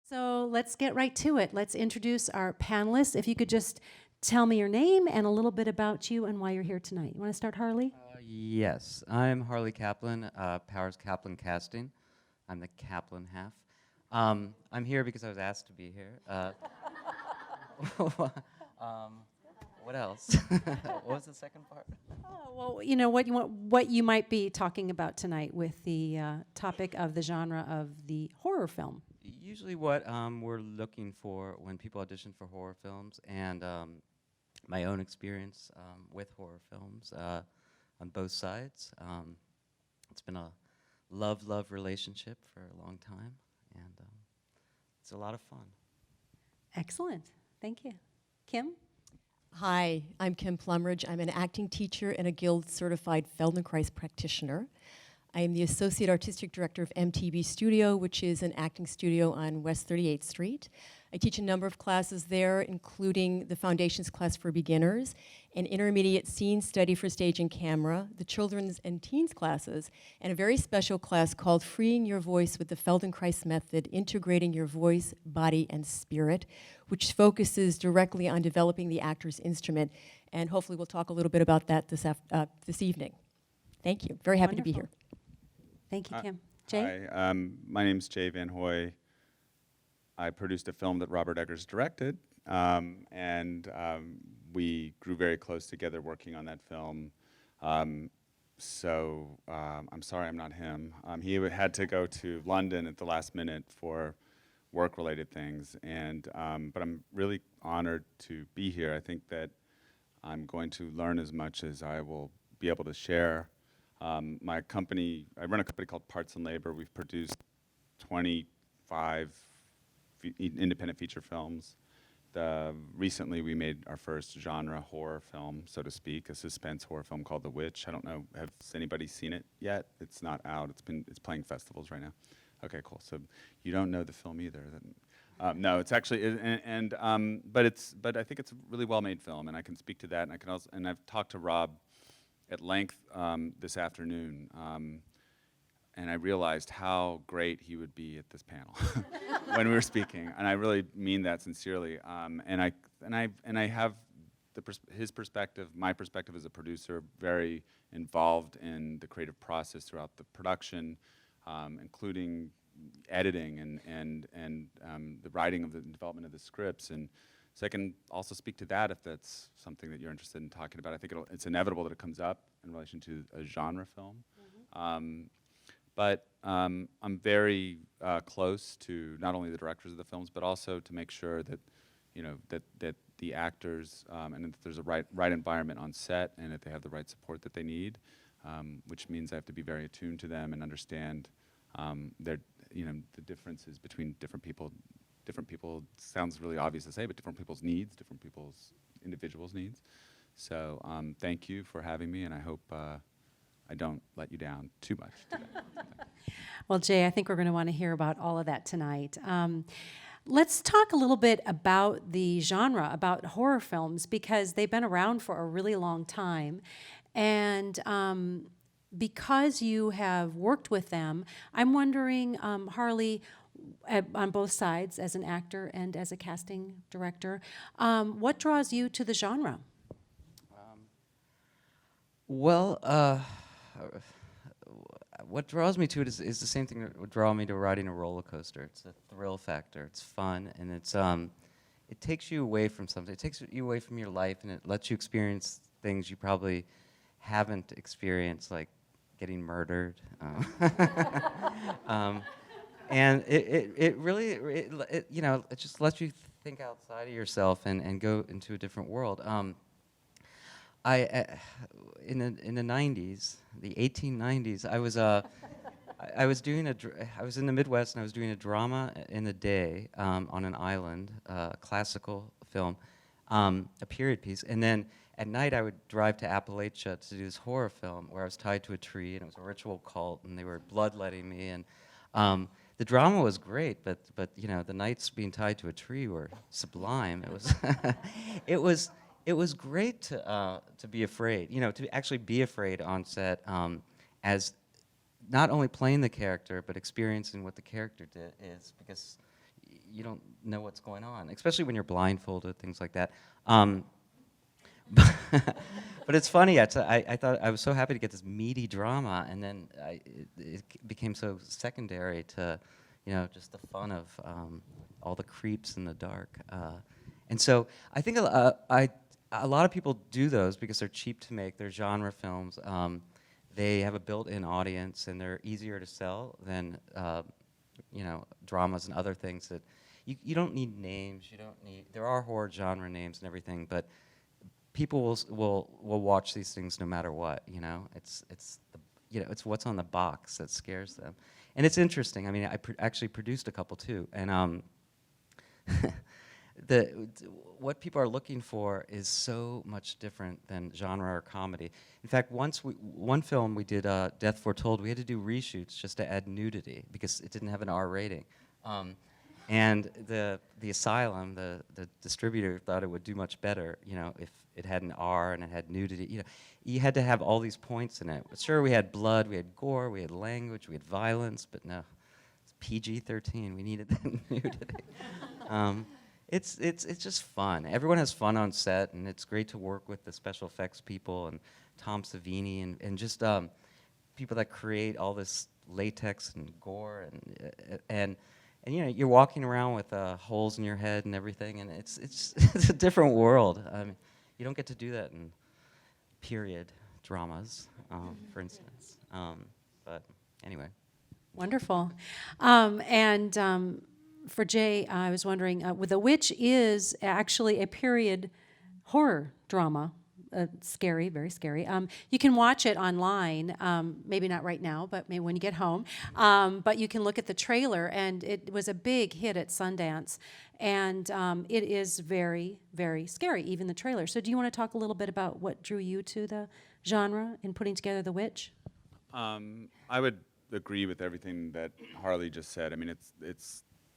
So let's get right to it. Let's introduce our panelists. If you could just tell me your name and a little bit about you and why you're here tonight. You want to start, Harley? Yes, I'm Harley Kaplan, Powers Kaplan Casting. I'm the Kaplan half. I'm here because I was asked to be here. What else? What was the second part? Oh, well, you know what you might be talking about tonight with the topic of the genre of the horror film. Usually what we're looking for when people audition for horror films, and my own experience with horror films on both sides. It's been a love relationship for a long time, and it's a lot of fun. Excellent. Thank you. Kim? Hi, I'm Kim Plumridge. I'm an acting teacher and a Guild-certified Feldenkrais practitioner. I am the Associate Artistic Director of MTB Studio, which is an acting studio on West 38th Street. I teach a number of classes there, including the Foundations class for beginners, an intermediate scene study for stage and camera, the children's and teens classes, and a very special class called Freeing Your Voice with the Feldenkrais Method, Integrating Your Voice, Body, and Spirit, which focuses directly on developing the actor's instrument. And hopefully we'll talk a little bit about that this evening. Thank you. Very happy to be here. Thank you, Kim. Jay? Hi, my name's Jay Van Hoy. I produced a film that Robert Eggers directed, and we grew very close together working on that film. I'm sorry I'm not him. He had to go to London at the last minute for work-related things, and but I'm really honored to be here. I think that I'm going to learn as much as I will be able to share. My company, I run a company called Parts and Labor. We've produced 25 independent feature films. Recently we made our first genre horror film, so to speak, a suspense horror film called The Witch. I don't know, has anybody seen it yet? It's not out, it's playing festivals right now. Okay, cool, so you don't know the film either. No, it's actually, but I think it's a really well-made film, and I can speak to that, and I can also, and I've talked to Rob at length this afternoon, and I realized how great he would be at this panel when we were speaking, and I really mean that sincerely. And I have his perspective, my perspective as a producer, very involved in the creative process throughout the production, including editing and the writing of the development of the scripts. And so I can also speak to that if that's something that you're interested in talking about. I think it's inevitable that it comes up in relation to a genre film. Mm-hmm. But I'm very close to not only the directors of the films, but also to make sure that, you know, that the actors and that there's a right environment on set, and that they have the right support that they need, which means I have to be very attuned to them and understand the differences between different people. Different people, sounds really obvious to say, but different people's needs, different people's individuals' needs. So thank you for having me, and I hope I don't let you down too much today. Well, Jay, I think we're going to want to hear about all of that tonight. Let's talk a little bit about the genre, about horror films, because they've been around for a really long time. And because you have worked with them, I'm wondering, Harley, on both sides, as an actor and as a casting director, what draws you to the genre? What draws me to it is the same thing that would draw me to riding a roller coaster. It's a thrill factor. It's fun, and it takes you away from something. It takes you away from your life, and it lets you experience things you probably haven't experienced, like getting murdered. And it really, you know, it just lets you think outside of yourself and go into a different world. In the 90s, the 1890s, I was in the Midwest, and I was doing a drama in the day on an island, a classical film, a period piece, and then at night I would drive to Appalachia to do this horror film where I was tied to a tree, and it was a ritual cult, and they were bloodletting me, and the drama was great, but you know, the nights being tied to a tree were sublime. It was it was great to be afraid, you know, to actually be afraid on set, as not only playing the character but experiencing what the character is, because you don't know what's going on, especially when you're blindfolded, things like that. But it's funny. I thought I was so happy to get this meaty drama, and then it became so secondary to, just the fun of all the creeps in the dark. And so I think a lot of people do those because they're cheap to make. They're genre films. They have a built-in audience, and they're easier to sell than dramas and other things that you don't need names. You don't need. There are horror genre names and everything, but people will watch these things no matter what. It's it's what's on the box that scares them, and it's interesting. I mean, I actually produced a couple too, and what people are looking for is so much different than genre or comedy. In fact, one film we did, Death Foretold, we had to do reshoots just to add nudity because it didn't have an R rating. And the Asylum, the distributor, thought it would do much better, if it had an R and it had nudity. You had to have all these points in it. Sure, we had blood, we had gore, we had language, we had violence, but no, it's PG-13. We needed that nudity. It's just fun. Everyone has fun on set, and it's great to work with the special effects people and Tom Savini and just people that create all this latex and gore and you're walking around with holes in your head and everything, and it's a different world. You don't get to do that in period dramas, for instance. But anyway. Wonderful. For Jay, I was wondering, The Witch is actually a period horror drama. Scary, very scary. You can watch it online, maybe not right now, but maybe when you get home. But you can look at the trailer, and it was a big hit at Sundance. And it is very, very scary, even the trailer. So do you want to talk a little bit about what drew you to the genre in putting together The Witch? I would agree with everything that Harley just said. I mean,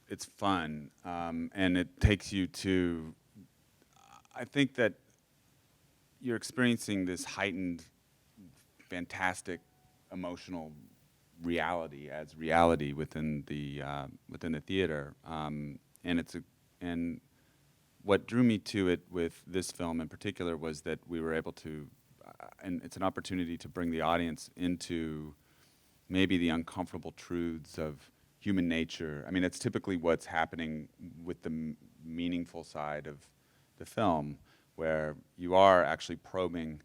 it's fun, and it takes you to, I think that you're experiencing this heightened, fantastic, emotional reality as reality within the theater, and what drew me to it with this film in particular was that we were able to, and it's an opportunity to bring the audience into maybe the uncomfortable truths of human nature. I mean, that's typically what's happening with the meaningful side of the film, where you are actually probing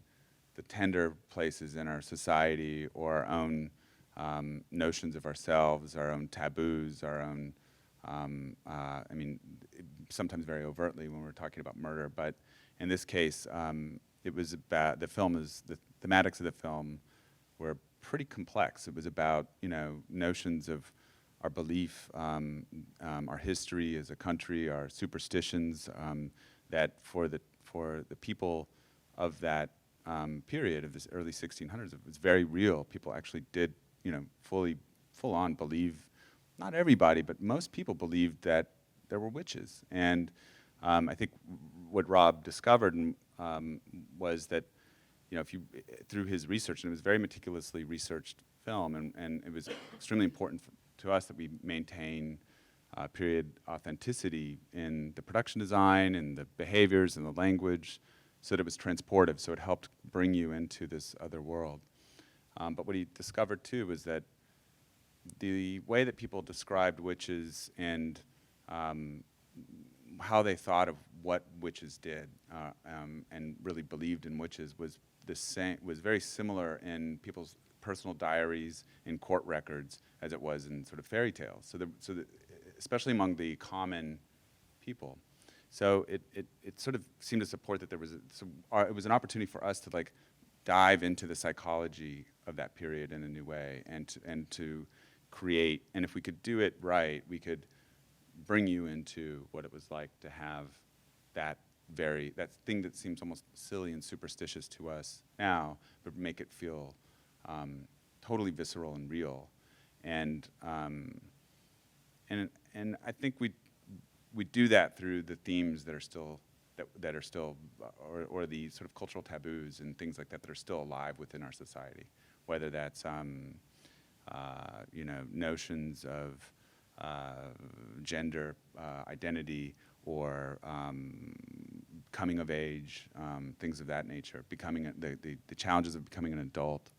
the tender places in our society or our own notions of ourselves, our own taboos, our own, I mean, sometimes very overtly when we're talking about murder, but in this case, it was about, the thematics of the film were pretty complex. It was about, notions of our belief, our history as a country, our superstitions, that for the people of that period of this early 1600s, it was very real. People actually did, full on believe, not everybody, but most people believed that there were witches. And I think what Rob discovered was that, if you, through his research, and it was very meticulously researched film, and it was extremely important to us that we maintain period authenticity in the production design and the behaviors and the language, so that it was transportive, so it helped bring you into this other world. But what he discovered too was that the way that people described witches and how they thought of what witches did and really believed in witches was very similar in people's personal diaries and court records as it was in sort of fairy tales. So especially among the common people. So it sort of seemed to support that there was it was an opportunity for us to dive into the psychology of that period in a new way, and to create, and if we could do it right, we could bring you into what it was like to have that thing that seems almost silly and superstitious to us now, but make it feel totally visceral and real. And I think we do that through the themes that are still or the sort of cultural taboos and things like that that are still alive within our society, whether that's notions of gender identity, or coming of age, things of that nature, becoming the challenges of becoming an adult,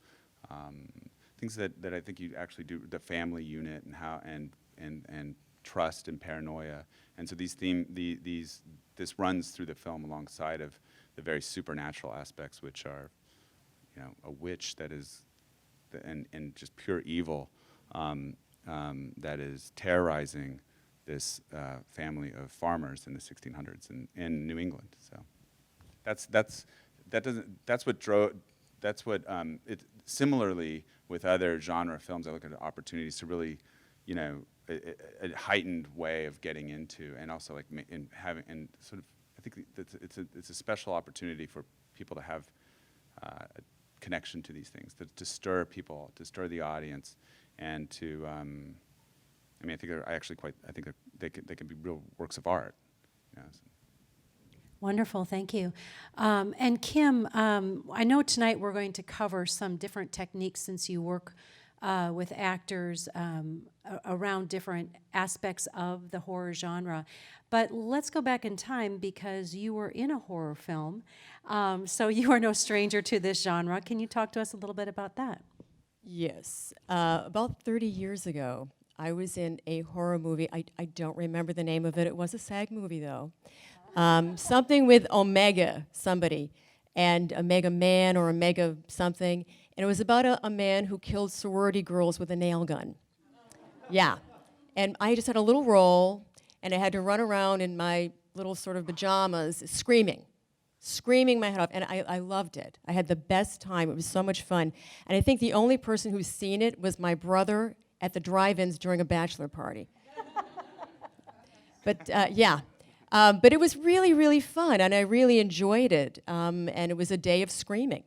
things that I think you actually do, the family unit and how and trust and paranoia, and so this runs through the film alongside of the very supernatural aspects, which are, you know, a witch that is, and just pure evil that is terrorizing this family of farmers in the 1600s in New England. So similarly with other genre films, I look at opportunities to really, you know, a heightened way of getting into, and also like and sort of, I think it's a special opportunity for people to have a connection to these things, to stir people, to stir the audience, and to I mean, I think they can be real works of art. You know, so. Wonderful, thank you. And Kim, I know tonight we're going to cover some different techniques since you work with actors around different aspects of the horror genre. But let's go back in time because you were in a horror film, so you are no stranger to this genre. Can you talk to us a little bit about that? Yes. About 30 years ago, I was in a horror movie. I don't remember the name of it. It was a SAG movie, though. Something with Omega, somebody, and Omega Man or Omega something. And it was about a man who killed sorority girls with a nail gun. Yeah. And I just had a little role, and I had to run around in my little sort of pajamas screaming my head off. And I loved it. I had the best time. It was so much fun. And I think the only person who's seen it was my brother at the drive-ins during a bachelor party. But yeah. But it was really, really fun, and I really enjoyed it. And it was a day of screaming.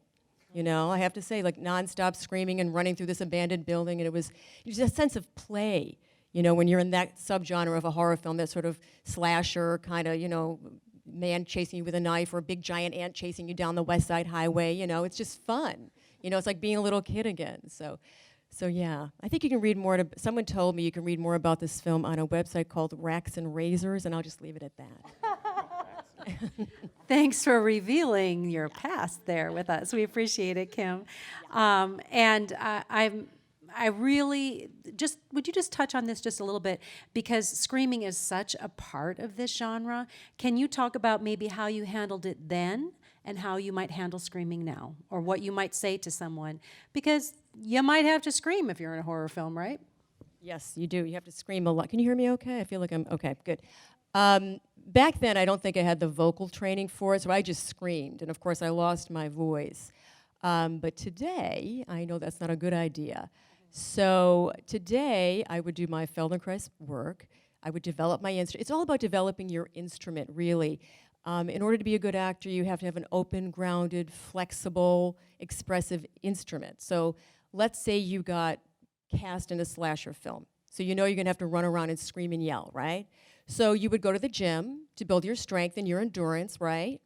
You know, I have to say, like nonstop screaming and running through this abandoned building, and it was a sense of play. You know, when you're in that subgenre of a horror film, that sort of slasher kind of, you know, man chasing you with a knife or a big giant ant chasing you down the West Side Highway. You know, it's just fun. You know, it's like being a little kid again. So yeah, I think you can read more. Someone told me you can read more about this film on a website called Racks and Razors, and I'll just leave it at that. Thanks for revealing your past there with us. We appreciate it, Kim. And I really would you just touch on this just a little bit, because screaming is such a part of this genre. Can you talk about maybe how you handled it then and how you might handle screaming now, or what you might say to someone? Because you might have to scream if you're in a horror film, right? Yes, you do. You have to scream a lot. Can you hear me okay? I feel like I'm okay, good. Back then, I don't think I had the vocal training for it, so I just screamed. And of course, I lost my voice. But today, I know that's not a good idea. So today, I would do my Feldenkrais work. I would develop my instrument. It's all about developing your instrument, really. In order to be a good actor, you have to have an open, grounded, flexible, expressive instrument. So let's say you got cast in a slasher film. So you know you're gonna have to run around and scream and yell, right? So you would go to the gym to build your strength and your endurance, right?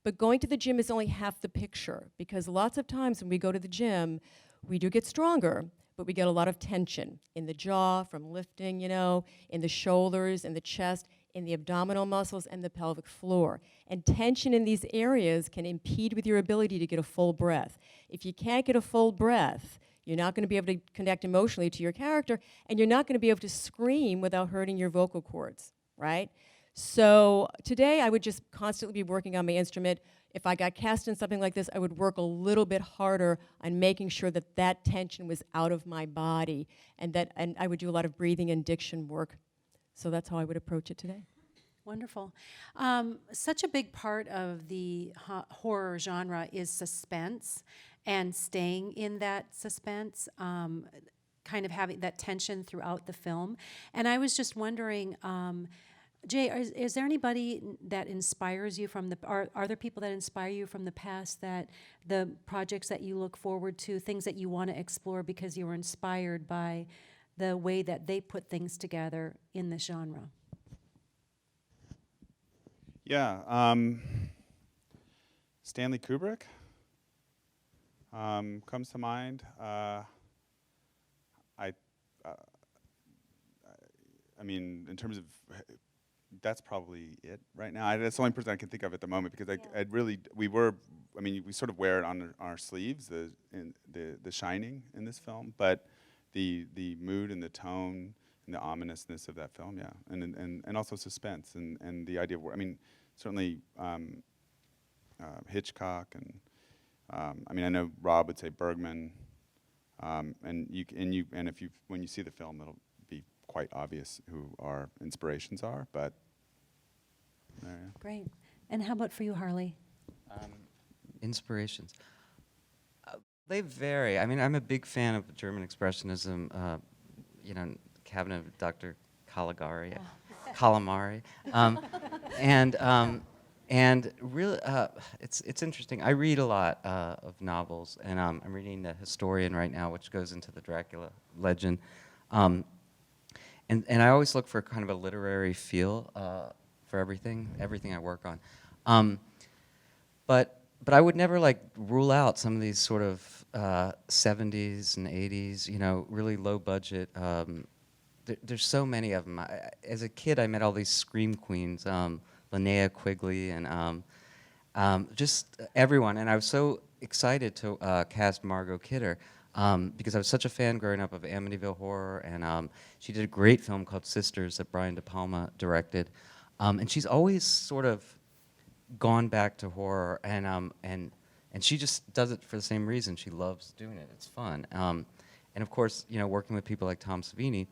But going to the gym is only half the picture, because lots of times when we go to the gym, we do get stronger, but we get a lot of tension in the jaw from lifting, you know, in the shoulders, in the chest, in the abdominal muscles, and the pelvic floor. And tension in these areas can impede with your ability to get a full breath. If you can't get a full breath, you're not going to be able to connect emotionally to your character, and you're not going to be able to scream without hurting your vocal cords, right? So today I would just constantly be working on my instrument. If I got cast in something like this, I would work a little bit harder on making sure that that tension was out of my body, and I would do a lot of breathing and diction work. So that's how I would approach it today. Wonderful. Such a big part of the horror genre is suspense and staying in that suspense, kind of having that tension throughout the film. And I was just wondering, Jay, is there anybody that inspires you from are there people that inspire you from the past, that the projects that you look forward to, things that you want to explore because you were inspired by the way that they put things together in the genre? Yeah, Stanley Kubrick comes to mind. I mean, in terms of, that's probably it right now. That's the only person I can think of at the moment, because I really, we sort of wear it on our sleeves, the shining in this film, but the mood and the tone and the ominousness of that film, yeah, and also suspense and the idea of, certainly Hitchcock and I know Rob would say Bergman, and if when you see the film, it'll be quite obvious who our inspirations are, but there, yeah. Great. And how about for you, Harley? Inspirations. They vary. I mean, I'm a big fan of German Expressionism, cabinet of Dr. Caligari, Calamari. And really, it's interesting. I read a lot of novels, and I'm reading The Historian right now, which goes into the Dracula legend. And I always look for kind of a literary feel for everything I work on. But I would never rule out some of these sort of 70s and 80s, really low budget. There's so many of them. As a kid, I met all these scream queens, Linnea Quigley, and just everyone. And I was so excited to cast Margot Kidder because I was such a fan growing up of Amityville Horror, and she did a great film called Sisters that Brian De Palma directed. And she's always sort of gone back to horror, and she just does it for the same reason. She loves doing it. It's fun. And of course, working with people like Tom Savini,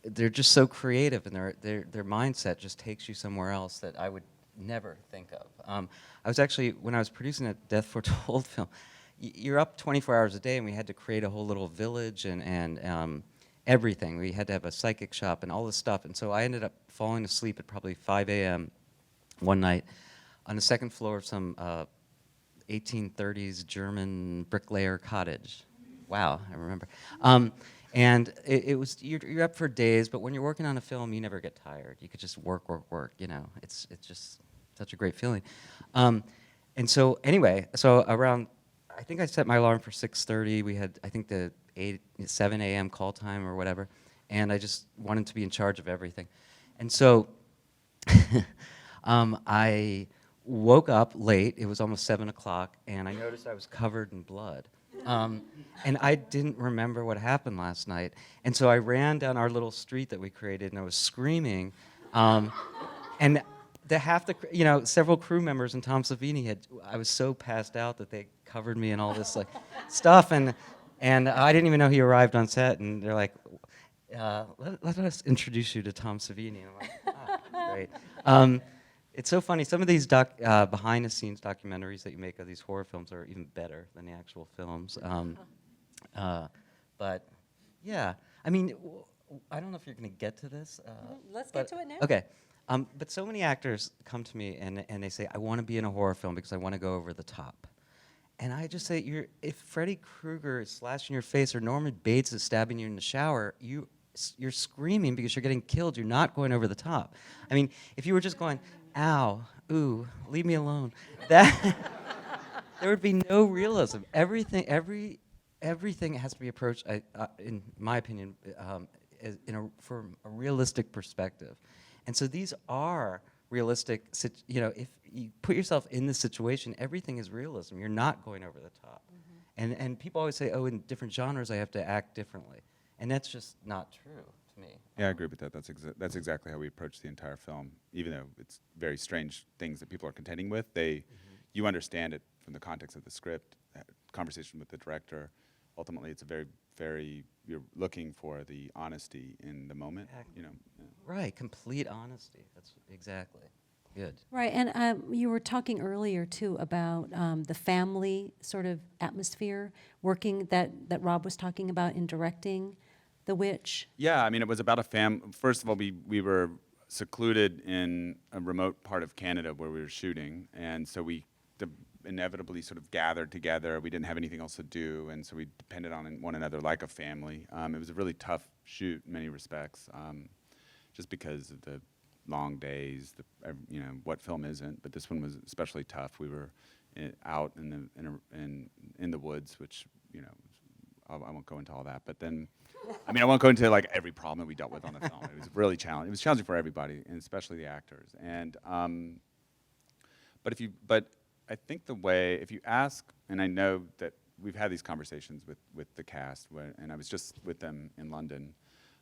they're just so creative, and their mindset just takes you somewhere else that I would never think of. I was actually, when I was producing that Death Foretold film, you're up 24 hours a day, and we had to create a whole little village and everything. We had to have a psychic shop and all this stuff, and so I ended up falling asleep at probably 5 a.m. one night on the second floor of some 1830s German bricklayer cottage. Wow, I remember. And it was, you're up for days, but when you're working on a film, you never get tired. You could just work. It's just such a great feeling. And so anyway, around, I think I set my alarm for 6:30. We had, I think, the 7 a.m. call time or whatever, and I just wanted to be in charge of everything. And so I woke up late. It was almost 7 o'clock, and I noticed I was covered in blood. And I didn't remember what happened last night. And so I ran down our little street that we created, and I was screaming. And several crew members and Tom Savini I was so passed out that they covered me in all this stuff. And I didn't even know he arrived on set, and they're like, let us introduce you to Tom Savini. And I'm like, great. It's so funny. Some of these behind-the-scenes documentaries that you make of these horror films are even better than the actual films. But yeah, I mean, I don't know if you're going to get to this. Let's get to it now. Okay. But so many actors come to me and they say, I want to be in a horror film because I want to go over the top. And I just say, if Freddy Krueger is slashing your face or Norman Bates is stabbing you in the shower, you're screaming because you're getting killed. You're not going over the top. I mean, if you were just going, ow, ooh, leave me alone, there would be no realism. Everything has to be approached, in my opinion, from a realistic perspective. And so these are realistic, if you put yourself in this situation, everything is realism. You're not going over the top. Mm-hmm. And people always say, oh, in different genres I have to act differently. And that's just not true to me. Yeah, I agree with that. That's exactly how we approach the entire film. Even though it's very strange things that people are contending with, you understand it from the context of the script, conversation with the director. Ultimately, it's a very, very, you're looking for the honesty in the moment. Exactly. Right, complete honesty. That's exactly. Good. Right, and you were talking earlier, too, about the family sort of atmosphere working that Rob was talking about in directing The Witch. Yeah, I mean, it was about a First of all, we were secluded in a remote part of Canada where we were shooting, and so we inevitably sort of gathered together. We didn't have anything else to do, and so we depended on one another like a family. It was a really tough shoot in many respects, just because of the long days. What film isn't? But this one was especially tough. We were out in the woods, which I won't go into all that. But then, I mean, I won't go into like every problem that we dealt with on the film. It was really challenging. It was challenging for everybody, and especially the actors. And but I think the way, if you ask, and I know that we've had these conversations with the cast, and I was just with them in London,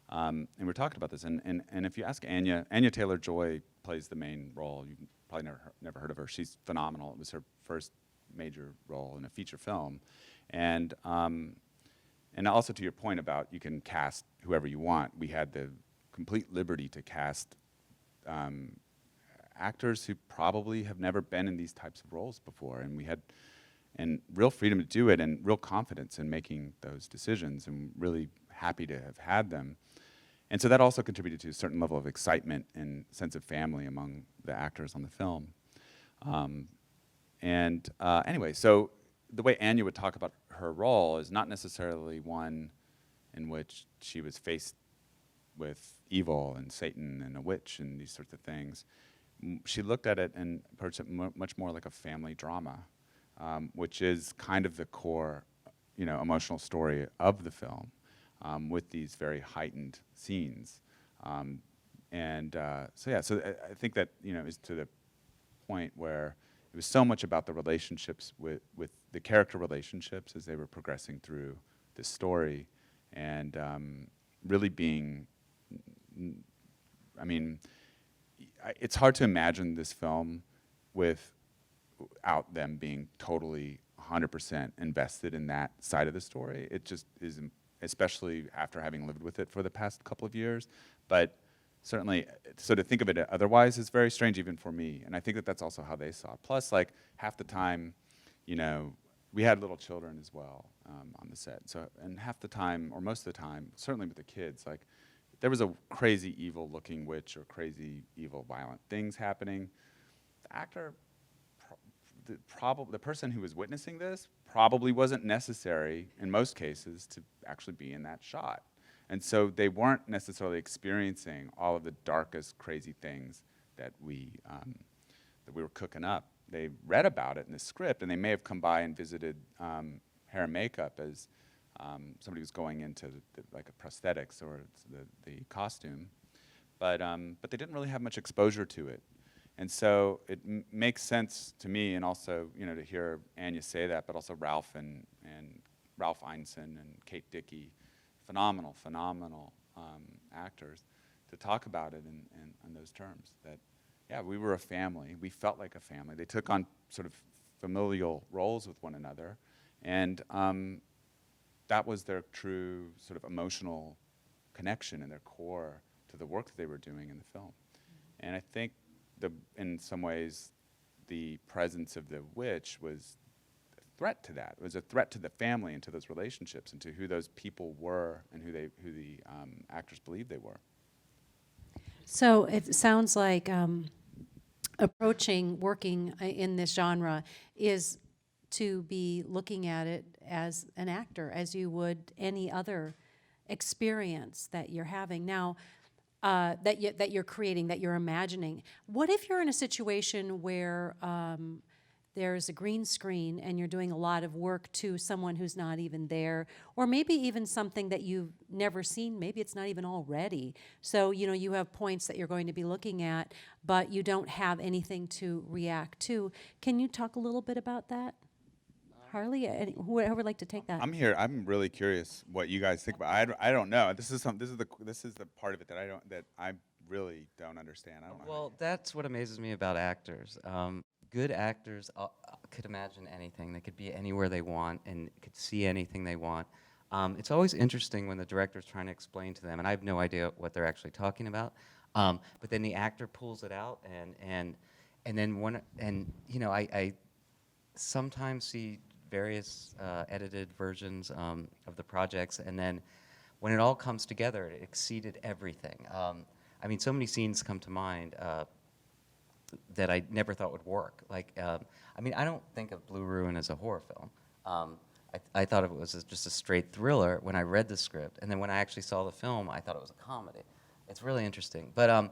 and we're talking about this. And if you ask Anya Taylor-Joy plays the main role. You've probably never heard of her. She's phenomenal. It was her first major role in a feature film, and also to your point about you can cast whoever you want. We had the complete liberty to cast actors who probably have never been in these types of roles before, and we had real freedom to do it and real confidence in making those decisions, and really happy to have had them. And so that also contributed to a certain level of excitement and sense of family among the actors on the film. Anyway, so the way Anya would talk about her role is not necessarily one in which she was faced with evil and Satan and a witch and these sorts of things. She looked at it and approached it much more like a family drama, which is kind of the core, emotional story of the film, with these very heightened scenes. So I think that, is to the point where it was so much about the relationships with the character relationships as they were progressing through this story, and really being, it's hard to imagine this film without them being totally 100% invested in that side of the story. It just is, especially after having lived with it for the past couple of years. But certainly, so to think of it otherwise is very strange even for me. And I think that that's also how they saw it. Plus, like, half the time, we had little children as well on the set. So, and half the time, or most of the time, certainly with the kids, like, there was a crazy evil looking witch or crazy evil violent things happening. The actor, the person who was witnessing this probably wasn't necessary in most cases to actually be in that shot. And so they weren't necessarily experiencing all of the darkest, crazy things that we were cooking up. They read about it in the script, and they may have come by and visited hair and makeup as somebody was going into like a prosthetics or the costume, but they didn't really have much exposure to it. And so it makes sense to me, and also, to hear Anya say that, but also Ralph and Ralph Ineson and Kate Dickey, phenomenal actors, to talk about it in those terms. That, yeah, we were a family. We felt like a family. They took on sort of familial roles with one another, and that was their true sort of emotional connection and their core to the work that they were doing in the film. And I think in some ways, the presence of the witch was a threat to that. It was a threat to the family and to those relationships and to who those people were and who the actors believed they were. So it sounds like approaching working in this genre is to be looking at it as an actor, as you would any other experience that you're having now, that you're creating, that you're imagining. What if you're in a situation where there's a green screen and you're doing a lot of work to someone who's not even there, or maybe even something that you've never seen, maybe it's not even all ready. So, you have points that you're going to be looking at, but you don't have anything to react to. Can you talk a little bit about that? Harley, whoever would like to take that. I'm here. I'm really curious what you guys think about. I don't know. This is the part of it that I really don't understand. I don't know. Well, that's what amazes me about actors. Good actors could imagine anything. They could be anywhere they want and could see anything they want. It's always interesting when the director's trying to explain to them, and I have no idea what they're actually talking about. But then the actor pulls it out, and then I sometimes see various edited versions of the projects, and then when it all comes together, it exceeded everything. So many scenes come to mind that I never thought would work. Like, I don't think of Blue Ruin as a horror film. I thought of it was just a straight thriller when I read the script, and then when I actually saw the film, I thought it was a comedy. It's really interesting. But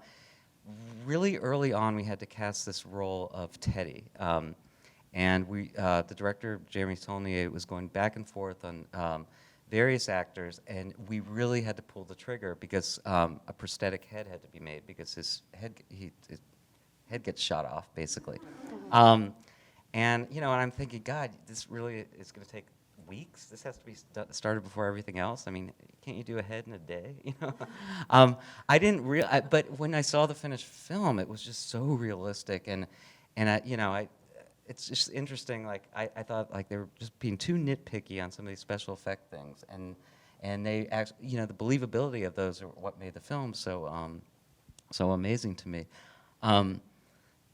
really early on, we had to cast this role of Teddy. And the director, Jeremy Saulnier, was going back and forth on various actors, and we really had to pull the trigger because a prosthetic head had to be made because his head gets shot off, basically. And and I'm thinking, God, this really is going to take weeks. This has to be started before everything else. I mean, can't you do a head in a day? I didn't but when I saw the finished film, it was just so realistic, and it's just interesting. Like I thought, like they were just being too nitpicky on some of these special effect things, and they actually, the believability of those are what made the film so amazing to me. And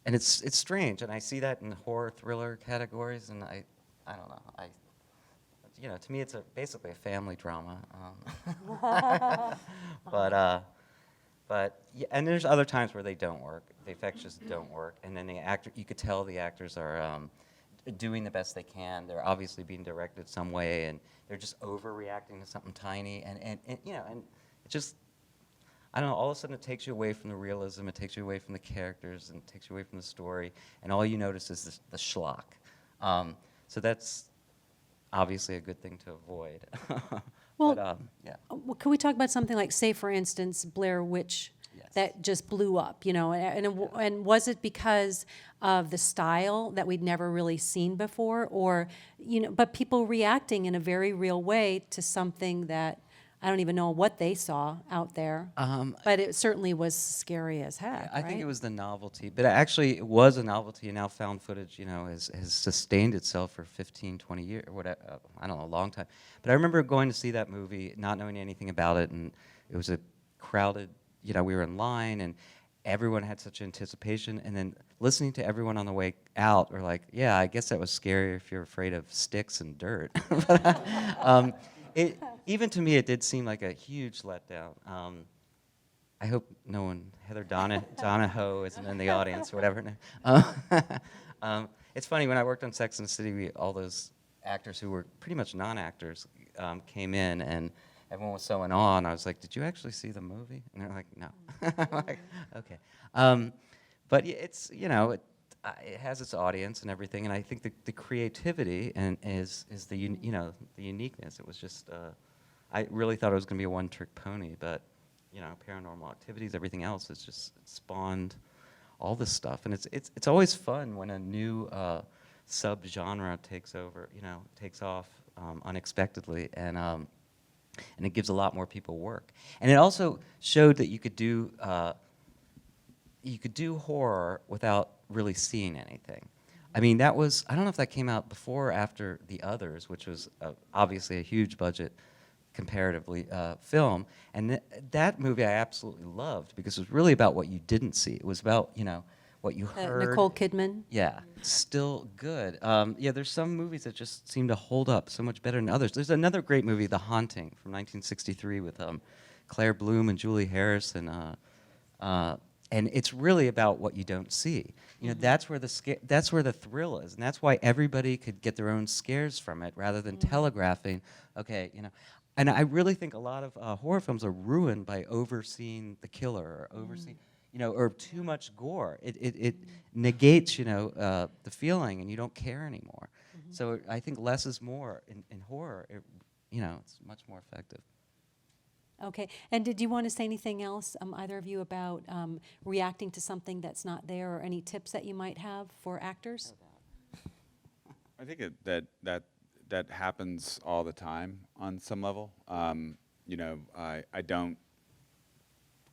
it's strange, and I see that in horror thriller categories, and I don't know, to me it's basically a family drama. But yeah, and there's other times where they don't work. The effects just don't work, and then you could tell the actors are doing the best they can. They're obviously being directed some way, and they're just overreacting to something tiny, and it just, I don't know, all of a sudden it takes you away from the realism, it takes you away from the characters, and it takes you away from the story, and all you notice is the schlock. So that's obviously a good thing to avoid. Well, but, yeah. Well, can we talk about something like, say, for instance, Blair Witch, Yes. that just blew up, and was it because of the style that we'd never really seen before, or, but people reacting in a very real way to something that I don't even know what they saw out there, but it certainly was scary as heck, I think right? it was the novelty, but actually it was a novelty, and now found footage, has sustained itself for 15, 20 years, or whatever, I don't know, a long time. But I remember going to see that movie, not knowing anything about it, and it was a crowded, we were in line, and everyone had such anticipation, and then listening to everyone on the way out were like, yeah, I guess that was scary if you're afraid of sticks and dirt. Even to me, it did seem like a huge letdown. I hope no one, Heather Donahoe isn't in the audience or whatever. It's funny, when I worked on Sex and the City, all those actors who were pretty much non-actors came in, and everyone was so in awe, and I was like, did you actually see the movie? And they're like, no. I'm like, okay. But it's, it has its audience and everything, and I think the creativity is the the uniqueness. It was just, I really thought it was going to be a one-trick pony, but Paranormal Activities, everything else, has just spawned all this stuff, and it's always fun when a new sub-genre takes off unexpectedly, and it gives a lot more people work. And it also showed that you could do horror without really seeing anything. I mean, I don't know if that came out before or after The Others, which was obviously a huge budget, comparatively, film. And that movie I absolutely loved, because it was really about what you didn't see. It was about, what you heard. Nicole Kidman. Yeah, still good. Yeah, there's some movies that just seem to hold up so much better than others. There's another great movie, The Haunting, from 1963, with Claire Bloom and Julie Harris, and it's really about what you don't see. That's where the thrill is, and that's why everybody could get their own scares from it, rather than telegraphing. Okay, And I really think a lot of horror films are ruined by overseeing the killer, or overseeing, or too much gore. It negates, the feeling, and you don't care anymore. So I think less is more in horror. It's much more effective. Okay, and did you want to say anything else, either of you, about reacting to something that's not there, or any tips that you might have for actors? I think that happens all the time on some level. I don't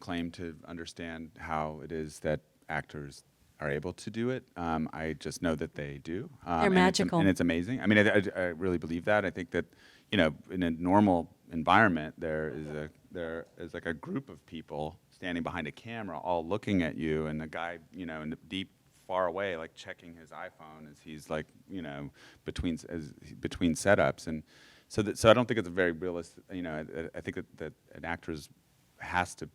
claim to understand how it is that actors are able to do it. I just know that they do. They're magical. And it's amazing. I mean, I really believe that. I think that, in a normal environment, there is like a group of people standing behind a camera, all looking at you, and the guy, in the deep, far away, like checking his iPhone as he's like, between setups, and so I don't think it's a very realistic. I think that an actor has to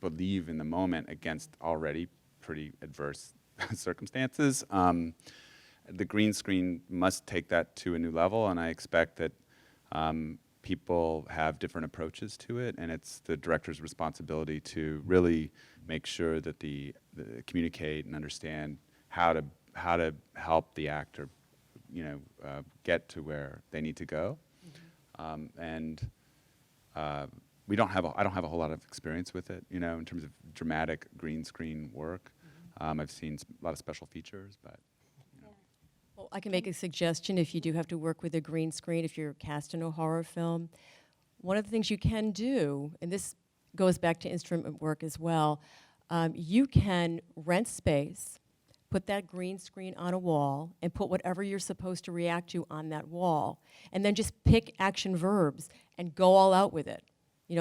believe in the moment against already pretty adverse circumstances. The green screen must take that to a new level, and I expect that people have different approaches to it, and it's the director's responsibility to really make sure that the communicate and understand how to help the actor, get to where they need to go. and we don't have I don't have a whole lot of experience with it, in terms of dramatic green screen work. I've seen a lot of special features, but. Well, I can make a suggestion if you do have to work with a green screen, if you're cast in a horror film. One of the things you can do, and this goes back to instrument work as well, you can rent space, put that green screen on a wall, and put whatever you're supposed to react to on that wall, and then just pick action verbs and go all out with it.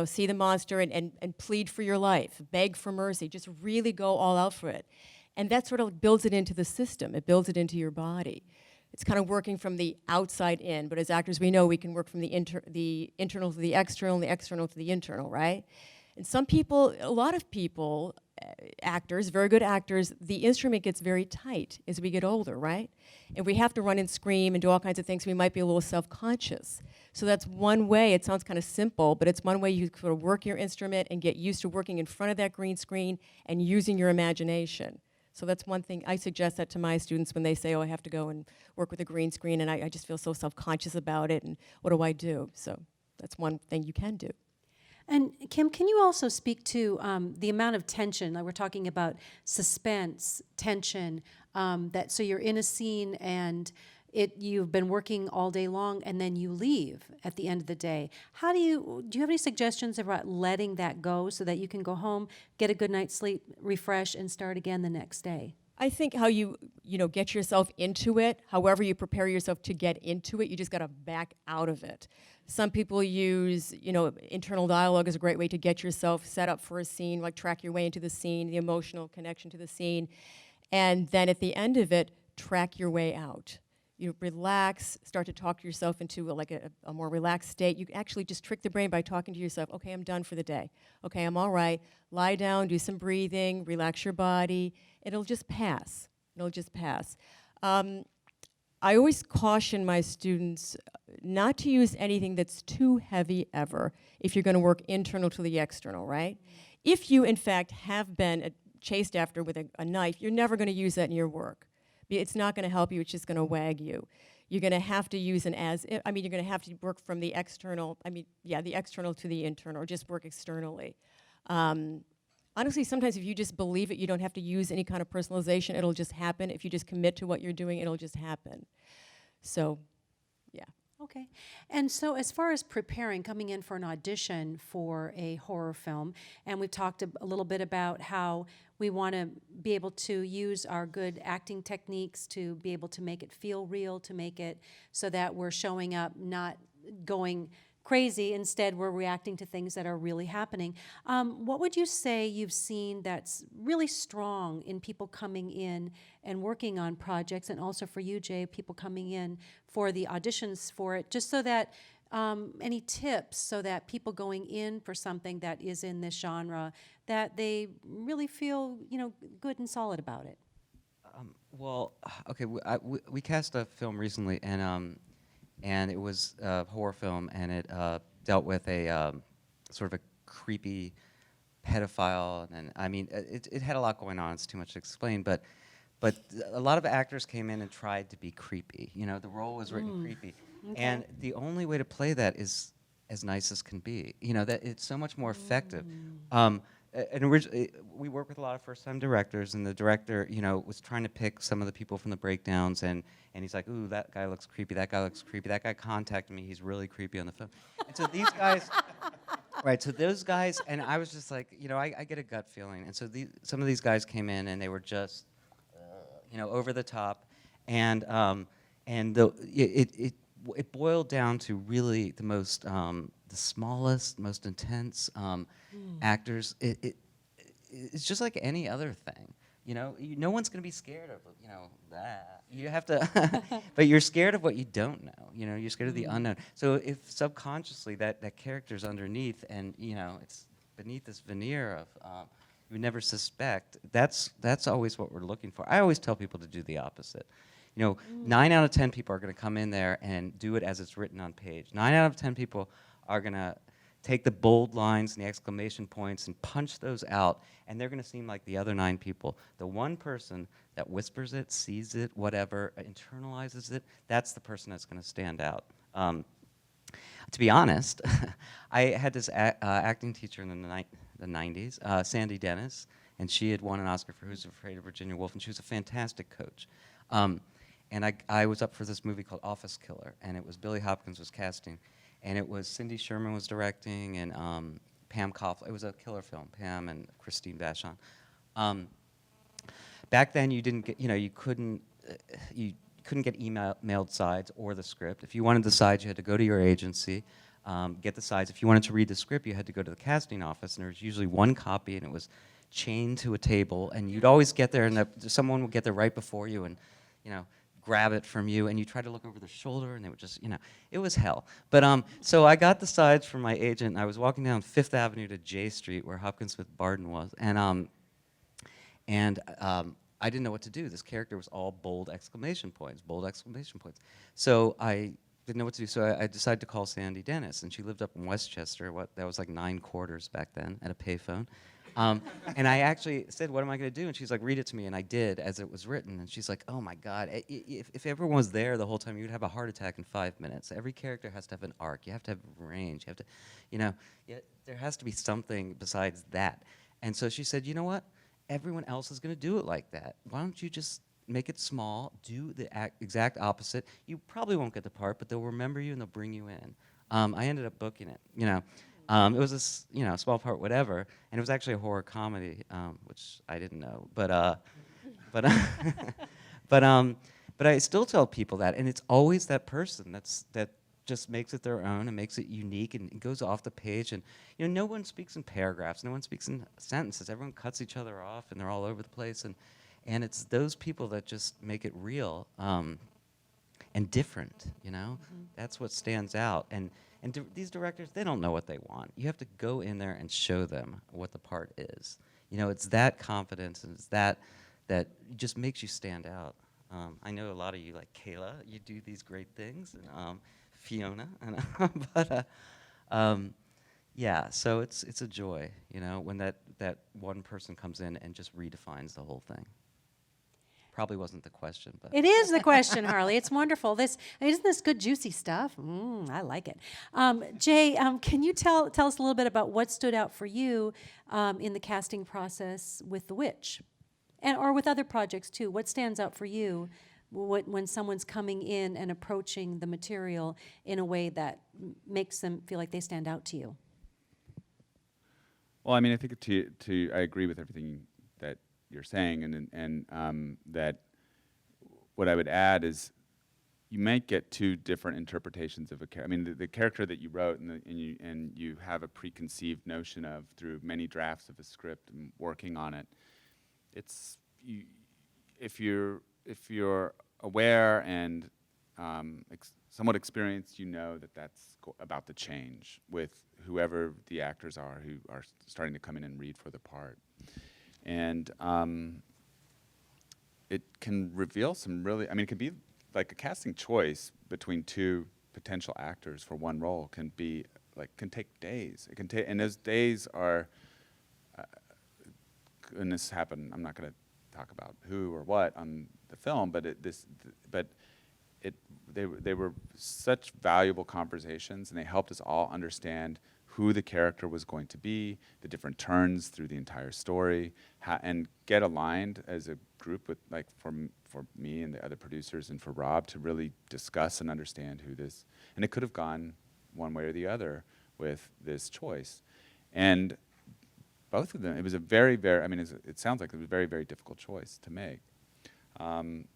See the monster and plead for your life, beg for mercy, just really go all out for it. And that sort of builds it into the system. It builds it into your body. It's kind of working from the outside in, but as actors we know we can work from the internal to the external and the external to the internal, right? And some people, a lot of people, actors, very good actors, the instrument gets very tight as we get older, right? And we have to run and scream and do all kinds of things, we might be a little self-conscious. So that's one way, it sounds kind of simple, but it's one way you sort of work your instrument and get used to working in front of that green screen and using your imagination. So that's one thing, I suggest that to my students when they say, oh, I have to go and work with a green screen and I just feel so self-conscious about it and what do I do? So that's one thing you can do. And Kim, can you also speak to the amount of tension? Like we're talking about suspense, tension, so you're in a scene and you've been working all day long and then you leave at the end of the day. Do you have any suggestions about letting that go so that you can go home, get a good night's sleep, refresh, and start again the next day? I think how you get yourself into it, however you prepare yourself to get into it, you just got to back out of it. Some people use, internal dialogue is a great way to get yourself set up for a scene, like track your way into the scene, the emotional connection to the scene. And then at the end of it, track your way out. You relax, start to talk yourself into a more relaxed state. You actually just trick the brain by talking to yourself, okay, I'm done for the day. Okay, I'm all right. Lie down, do some breathing, relax your body. It'll just pass. It'll just pass. I always caution my students not to use anything that's too heavy ever if you're going to work internal to the external, right? If you, in fact, have been chased after with a knife, you're never going to use that in your work. It's not going to help you, it's just going to wag you. You're going to have to use you're going to have to work from the external, the external to the internal, or just work externally. Honestly, sometimes if you just believe it, you don't have to use any kind of personalization, it'll just happen. If you just commit to what you're doing, it'll just happen. So, yeah. Okay. And so as far as preparing, coming in for an audition for a horror film, and we've talked a little bit about how we want to be able to use our good acting techniques to be able to make it feel real, to make it so that we're showing up, not going crazy. Instead, we're reacting to things that are really happening. What would you say you've seen that's really strong in people coming in and working on projects, and also for you, Jay, people coming in for the auditions for it, just so that any tips so that people going in for something that is in this genre, that they really feel, good and solid about it? Okay, we cast a film recently, and it was a horror film, and it dealt with a sort of a creepy pedophile, and it had a lot going on. It's too much to explain, but a lot of actors came in and tried to be creepy. The role was written creepy, and the only way to play that is as nice as can be. That it's so much more effective. And originally, we work with a lot of first-time directors, and the director, was trying to pick some of the people from the breakdowns, and he's like, ooh, that guy looks creepy, that guy looks creepy, that guy contacted me, he's really creepy on the phone. And so these guys, right, so those guys, and I was just like, I get a gut feeling, and so some of these guys came in, and they were just, over the top, and it boiled down to really the most, the smallest, most intense actors. It's just like any other thing. No one's going to be scared of, that. You have to, but you're scared of what you don't know. You're scared of the unknown. So if subconsciously that character's underneath, and it's beneath this veneer of you would never suspect. That's always what we're looking for. I always tell people to do the opposite. 9 out of 10 people are going to come in there and do it as it's written on page. 9 out of 10 people are going to take the bold lines and the exclamation points and punch those out, and they're going to seem like the other 9 people. The one person that whispers it, sees it, whatever, internalizes it, that's the person that's going to stand out. To be honest, I had this acting teacher in the 90s, Sandy Dennis, and she had won an Oscar for Who's Afraid of Virginia Woolf, and she was a fantastic coach. And I was up for this movie called Office Killer, and it was Billy Hopkins was casting, and it was Cindy Sherman was directing, and Pam Coughlin. It was a killer film, Pam and Christine Vachon. Back then, you didn't get, you couldn't get emailed sides or the script. If you wanted the sides, you had to go to your agency, get the sides. If you wanted to read the script, you had to go to the casting office, and there was usually one copy, and it was chained to a table, and you'd always get there, and someone would get there right before you, and grab it from you, and you try to look over their shoulder, and they would just, it was hell. But so I got the sides from my agent, and I was walking down Fifth Avenue to J Street, where Hopkins Smith Barden was, and I didn't know what to do. This character was all bold exclamation points. So I didn't know what to do, so I decided to call Sandy Dennis, and she lived up in Westchester. That was like 9 quarters back then, at a payphone. And I actually said, what am I going to do? And she's like, read it to me. And I did, as it was written. And she's like, oh, my God. If everyone was there the whole time, you would have a heart attack in 5 minutes. Every character has to have an arc. You have to have range. You have to, there has to be something besides that. And so she said, you know what? Everyone else is going to do it like that. Why don't you just make it small, do the exact opposite? You probably won't get the part, but they'll remember you and they'll bring you in. I ended up booking it, It was a small part, whatever, and it was actually a horror comedy, which I didn't know. But I still tell people that, and it's always that person that just makes it their own and makes it unique and it goes off the page. And no one speaks in paragraphs, no one speaks in sentences. Everyone cuts each other off, and they're all over the place. And it's those people that just make it real and different. Mm-hmm. That's what stands out. And these directors, they don't know what they want. You have to go in there and show them what the part is. It's that confidence, and it's that just makes you stand out. I know a lot of you, like Kayla, you do these great things, and Fiona, but yeah. So it's a joy, when that one person comes in and just redefines the whole thing. Probably wasn't the question, but it is the question, Harley. It's wonderful. Isn't this good, juicy stuff? I like it. Jay, can you tell us a little bit about what stood out for you in the casting process with The Witch, or with other projects too? What stands out for you when someone's coming in and approaching the material in a way that makes them feel like they stand out to you? Well, I mean, I think I agree with everything that you're saying, and that what I would add is you might get 2 different interpretations of a character. I mean, the character that you wrote and you have a preconceived notion of through many drafts of a script and working on it. If you're aware and somewhat experienced, that that's about to change with whoever the actors are who are starting to come in and read for the part. And it can reveal some really, it can be like a casting choice between 2 potential actors for one role can take days. It can take, and those days are, and this happened, I'm not going to talk about who or what on the film, but they were such valuable conversations, and they helped us all understand who the character was going to be, the different turns through the entire story, and get aligned as a group with, for me and the other producers and for Rob to really discuss and understand who this, and it could have gone one way or the other with this choice. And both of them, it was a very, very, it sounds like it was a very, very difficult choice to make.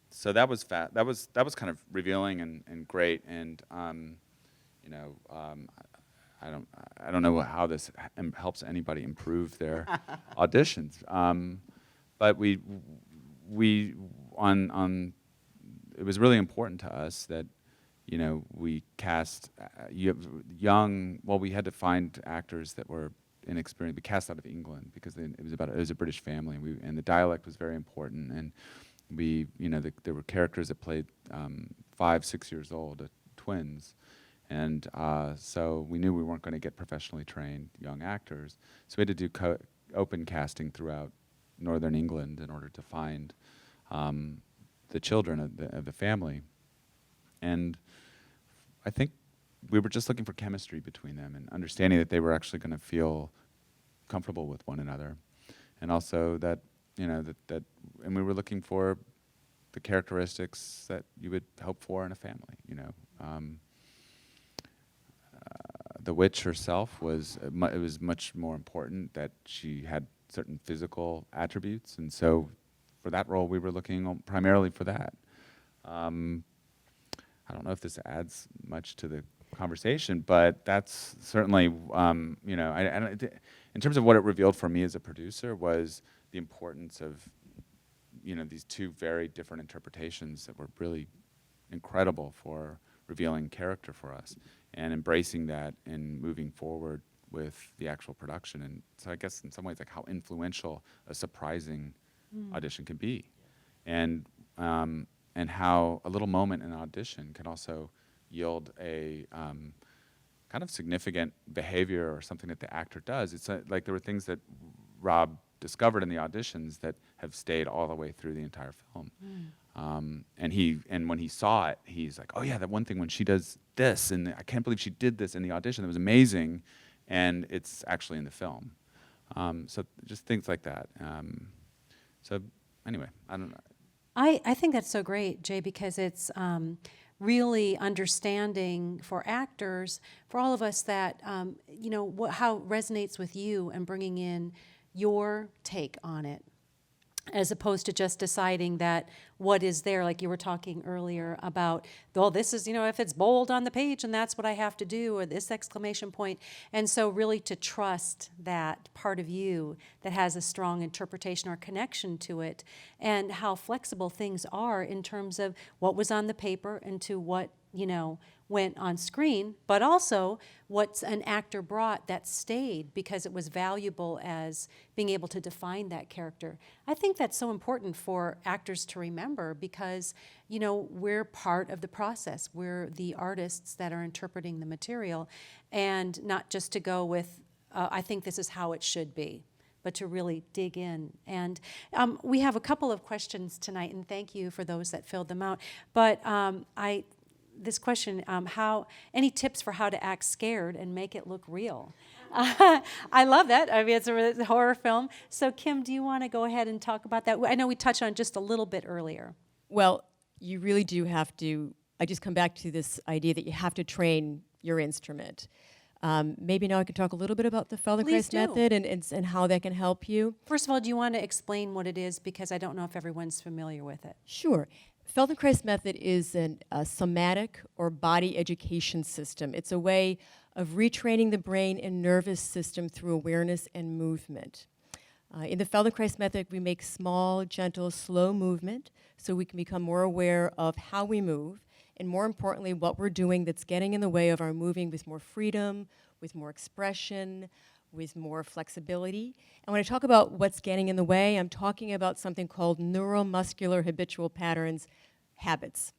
So that was that was kind of revealing and great, and I don't know how this helps anybody improve their auditions, but it was really important to us that we cast we had to find actors that were inexperienced. We cast out of England because it was a British family, and the dialect was very important, and there were characters that played 5, 6 years old, twins. And so we knew we weren't going to get professionally trained young actors. So we had to do open casting throughout northern England in order to find the children of the family. And I think we were just looking for chemistry between them and understanding that they were actually going to feel comfortable with one another, and also that and we were looking for the characteristics that you would hope for in a family. The witch herself was it was much more important that she had certain physical attributes, and so for that role we were looking primarily for that. I don't know if this adds much to the conversation, but that's certainly in terms of what it revealed for me as a producer was the importance of these two very different interpretations that were really incredible for revealing character for us, and embracing that and moving forward with the actual production. And so I guess in some ways, like how influential a surprising audition can be, and how a little moment in an audition can also yield a kind of significant behavior or something that the actor does. It's like there were things that Rob discovered in the auditions that have stayed all the way through the entire film. And when he saw it, he's like, oh yeah, that one thing when she does this, and I can't believe she did this in the audition, that was amazing, and it's actually in the film. So just things like that. So anyway, I don't know. I think that's so great, Jay, because it's really understanding for actors, for all of us that, how it resonates with you and bringing in your take on it, as opposed to just deciding that what is there, like you were talking earlier about, well, this is, if it's bold on the page and that's what I have to do, or this exclamation point. And so really to trust that part of you that has a strong interpretation or connection to it, and how flexible things are in terms of what was on the paper and to what, went on screen, but also what an actor brought that stayed because it was valuable as being able to define that character. I think that's so important for actors to remember because, we're part of the process. We're the artists that are interpreting the material, and not just to go with, I think this is how it should be, but to really dig in. And we have a couple of questions tonight, and thank you for those that filled them out. But this question, any tips for how to act scared and make it look real? I love that. I mean, it's a horror film. So Kim, do you want to go ahead and talk about that? I know we touched on it just a little bit earlier. Well, you really do have to, I just come back to this idea that you have to train your instrument. Maybe now I could talk a little bit about the Feldenkrais method and how that can help you. First of all, do you want to explain what it is? Because I don't know if everyone's familiar with it. Sure. Feldenkrais method is a somatic or body education system. It's a way of retraining the brain and nervous system through awareness and movement. In the Feldenkrais method, we make small, gentle, slow movement so we can become more aware of how we move, and more importantly, what we're doing that's getting in the way of our moving with more freedom, with more expression, with more flexibility. And when I talk about what's getting in the way, I'm talking about something called neuromuscular habitual patterns, habits,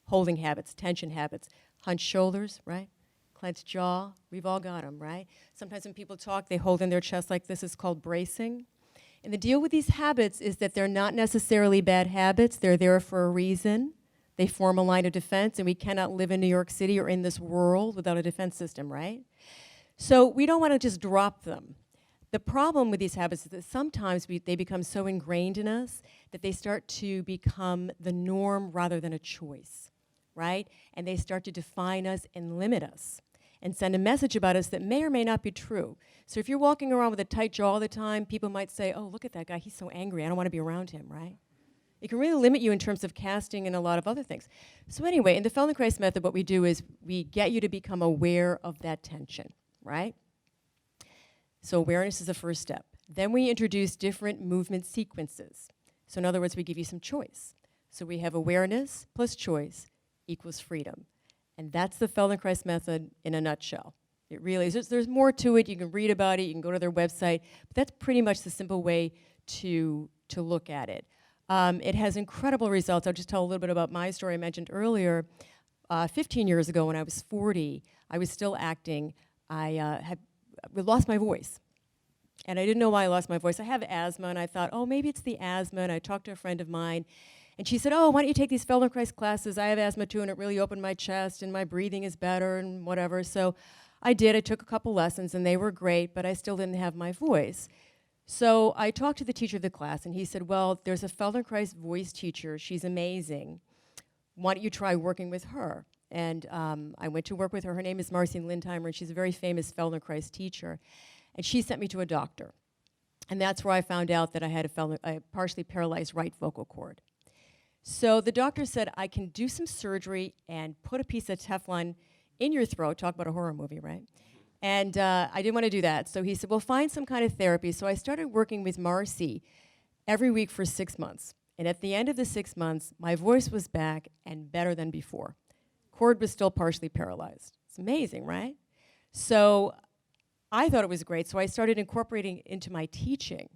holding habits, tension habits, hunched shoulders, right? Clenched jaw, we've all got them, right? Sometimes when people talk, they hold in their chest like this. It's called bracing. And the deal with these habits is that they're not necessarily bad habits. They're there for a reason. They form a line of defense, and we cannot live in New York City or in this world without a defense system, right? So we don't want to just drop them. The problem with these habits is that sometimes they become so ingrained in us that they start to become the norm rather than a choice, right? And they start to define us and limit us and send a message about us that may or may not be true. So if you're walking around with a tight jaw all the time, people might say, oh, look at that guy, he's so angry, I don't want to be around him, right? It can really limit you in terms of casting and a lot of other things. So anyway, in the Feldenkrais method, what we do is we get you to become aware of that tension, right? So awareness is the first step. Then we introduce different movement sequences. So in other words, we give you some choice. So we have awareness plus choice equals freedom. And that's the Feldenkrais method in a nutshell. It really is. There's more to it. You can read about it. You can go to their website. But that's pretty much the simple way to look at it. It has incredible results. I'll just tell a little bit about my story I mentioned earlier. 15 years ago when I was 40, I was still acting. I had lost my voice. And I didn't know why I lost my voice. I have asthma, and I thought, oh, maybe it's the asthma. And I talked to a friend of mine, And she said, oh, why don't you take these Feldenkrais classes? I have asthma too, and it really opened my chest, and my breathing is better, and whatever. So I did. I took a couple lessons, and they were great, but I still didn't have my voice. So I talked to the teacher of the class, and he said, well, there's a Feldenkrais voice teacher. She's amazing. Why don't you try working with her? And I went to work with her. Her name is Marcy Lindheimer, and she's a very famous Feldenkrais teacher. And she sent me to a doctor. And that's where I found out that I had a partially paralyzed right vocal cord. So the doctor said, I can do some surgery and put a piece of Teflon in your throat. Talk about a horror movie, right? And I didn't want to do that. So he said, well, find some kind of therapy. So I started working with Marcy every week for 6 months. And at the end of the 6 months, my voice was back and better than before. Cord was still partially paralyzed. It's amazing, right? So I thought it was great, so I started incorporating into my teaching.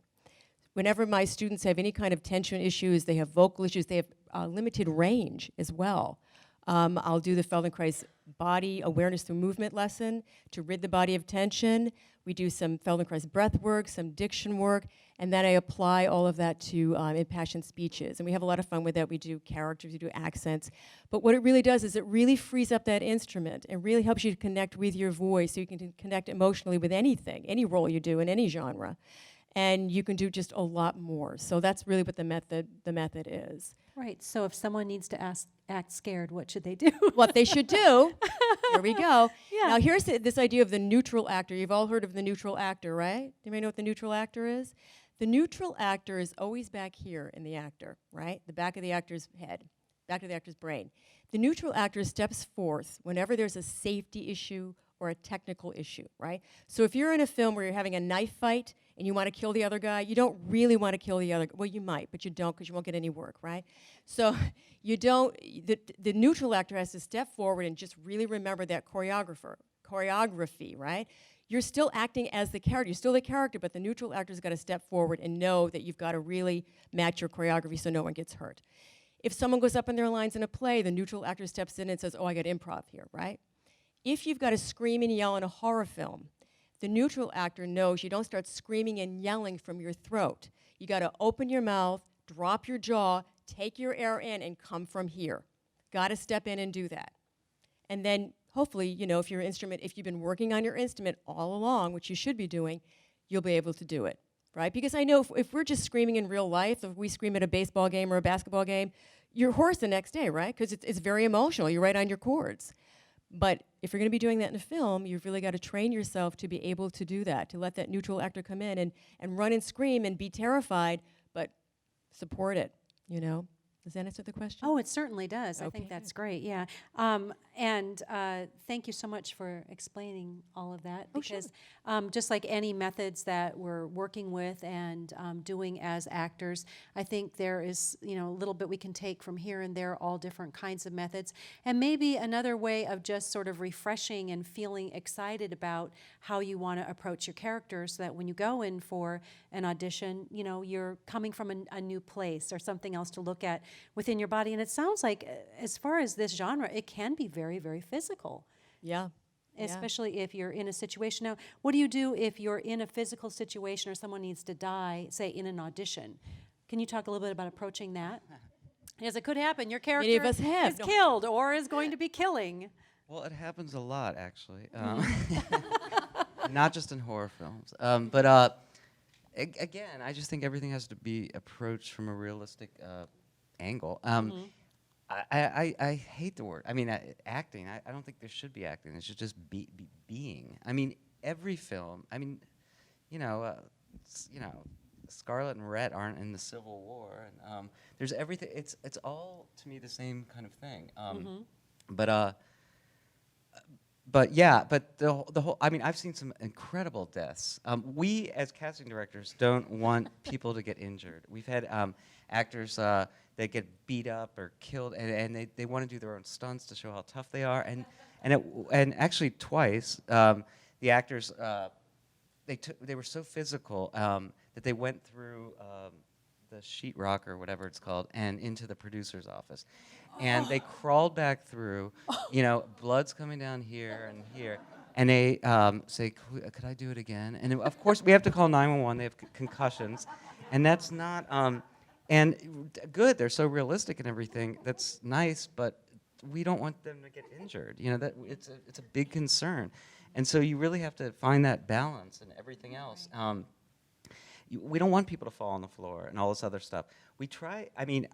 Whenever my students have any kind of tension issues, they have vocal issues, they have limited range as well. I'll do the Feldenkrais body awareness through movement lesson to rid the body of tension. We do some Feldenkrais breath work, some diction work, and then I apply all of that to impassioned speeches. And we have a lot of fun with that. We do characters, we do accents. But what it really does is it really frees up that instrument and really helps you to connect with your voice so you can connect emotionally with anything, any role you do in any genre. And you can do just a lot more. So that's really what the method is. Right. So if someone needs to act scared, what should they do? What they should do. Here we go. Yeah. Now here's this idea of the neutral actor. You've all heard of the neutral actor, right? Do you know what the neutral actor is? The neutral actor is always back here in the actor, right? The back of the actor's head, back of the actor's brain. The neutral actor steps forth whenever there's a safety issue or a technical issue, right? So if you're in a film where you're having a knife fight and you want to kill the other guy, you don't really want to kill the other, well, you might, but you don't because you won't get any work, right? So you don't, the neutral actor has to step forward and just really remember that choreography, right? You're still acting as the character, you're still the character, but the neutral actor's got to step forward and know that you've got to really match your choreography so no one gets hurt. If someone goes up in their lines in a play, the neutral actor steps in and says, oh, I got improv here, right? If you've got to scream and yell in a horror film, the neutral actor knows you don't start screaming and yelling from your throat. You got to open your mouth, drop your jaw, take your air in, and come from here. Got to step in and do that. And then hopefully, you know, if you've been working on your instrument all along, which you should be doing, you'll be able to do it, right? Because I know if we're just screaming in real life, if we scream at a baseball game or a basketball game, you're hoarse the next day, right? Because it's very emotional. You're right on your chords. But if you're going to be doing that in a film, you've really got to train yourself to be able to do that, to let that neutral actor come in and run and scream and be terrified, but support it, you know? Does that answer the question? Oh, it certainly does. I Okay. think that's great, yeah. Thank you so much for explaining all of that. Oh, sure. Because just like any methods that we're working with and doing as actors, I think there is, you know, a little bit we can take from here and there, all different kinds of methods. And maybe another way of just sort of refreshing and feeling excited about how you want to approach your character so that when you go in for an audition, you know, you're coming from a new place or something else to look at within your body. And it sounds like, as far as this genre, it can be very, very physical. Yeah. Especially if you're in a situation. Now, what do you do if you're in a physical situation or someone needs to die, say, in an audition? Can you talk a little bit about approaching that? Because it could happen. Your character Many of us have. is No. killed or is going to be killing. Well, it happens a lot, actually. Not just in horror films. Again, I just think everything has to be approached from a realistic angle. I hate the word. I mean, acting. I don't think there should be acting. It should just be being. I mean, every film. I mean, Scarlet and Rhett aren't in the Civil War, and there's everything. It's all to me the same kind of thing. But the whole. I mean, I've seen some incredible deaths. We as casting directors don't want people to get injured. We've had actors that get beat up or killed, and they want to do their own stunts to show how tough they are. And actually twice, the actors they were so physical that they went through the sheetrock or whatever it's called and into the producer's office. And they crawled back through, blood's coming down here and here. And they say, could I do it again? And of course, we have to call 911. They have concussions. And that's not, And good, they're so realistic and everything. That's nice, but we don't want them to get injured. You know, that it's a big concern. And so you really have to find that balance and everything else. We don't want people to fall on the floor and all this other stuff. We try, I mean,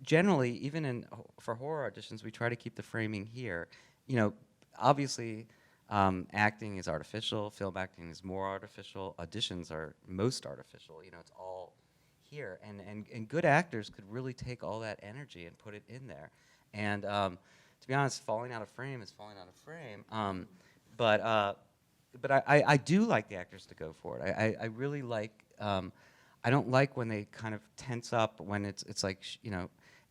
generally, even for horror auditions, we try to keep the framing here. You know, obviously, acting is artificial, film acting is more artificial, auditions are most artificial. You know, it's all here. And good actors could really take all that energy and put it in there. And to be honest, falling out of frame is falling out of frame. But I do like the actors to go for it. I really like. I don't like when they kind of tense up when it's like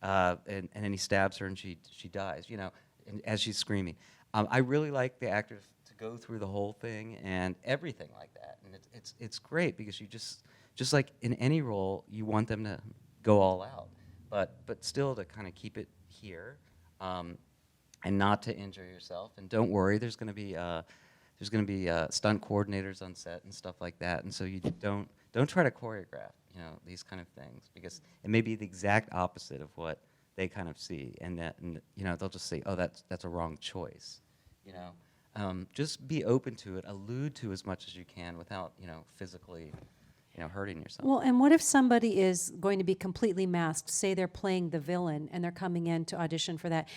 and then he stabs her and she dies. You know, as she's screaming. I really like the actors to go through the whole thing and everything like that. And it's great because you just like in any role you want them to go all out, but still to kind of keep it here. And not to injure yourself. And don't worry, there's going to be stunt coordinators on set and stuff like that. And so you don't try to choreograph, you know, these kind of things because it may be the exact opposite of what they kind of see, and you know they'll just say, oh, that's a wrong choice, you know. Just be open to it, allude to as much as you can without physically. Hurting yourself. Well, and what if somebody is going to be completely masked? Say they're playing the villain and they're coming in to audition for that.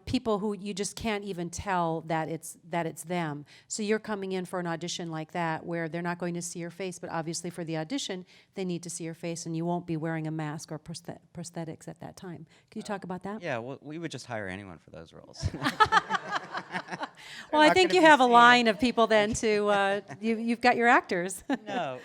People who you just can't even tell that it's them. So you're coming in for an audition like that where they're not going to see your face, but obviously for the audition, they need to see your face and you won't be wearing a mask or prosthetics at that time. Can you talk about that? Yeah, well, we would just hire anyone for those roles. Well, I think you have a line of people then to, you've got your actors. No,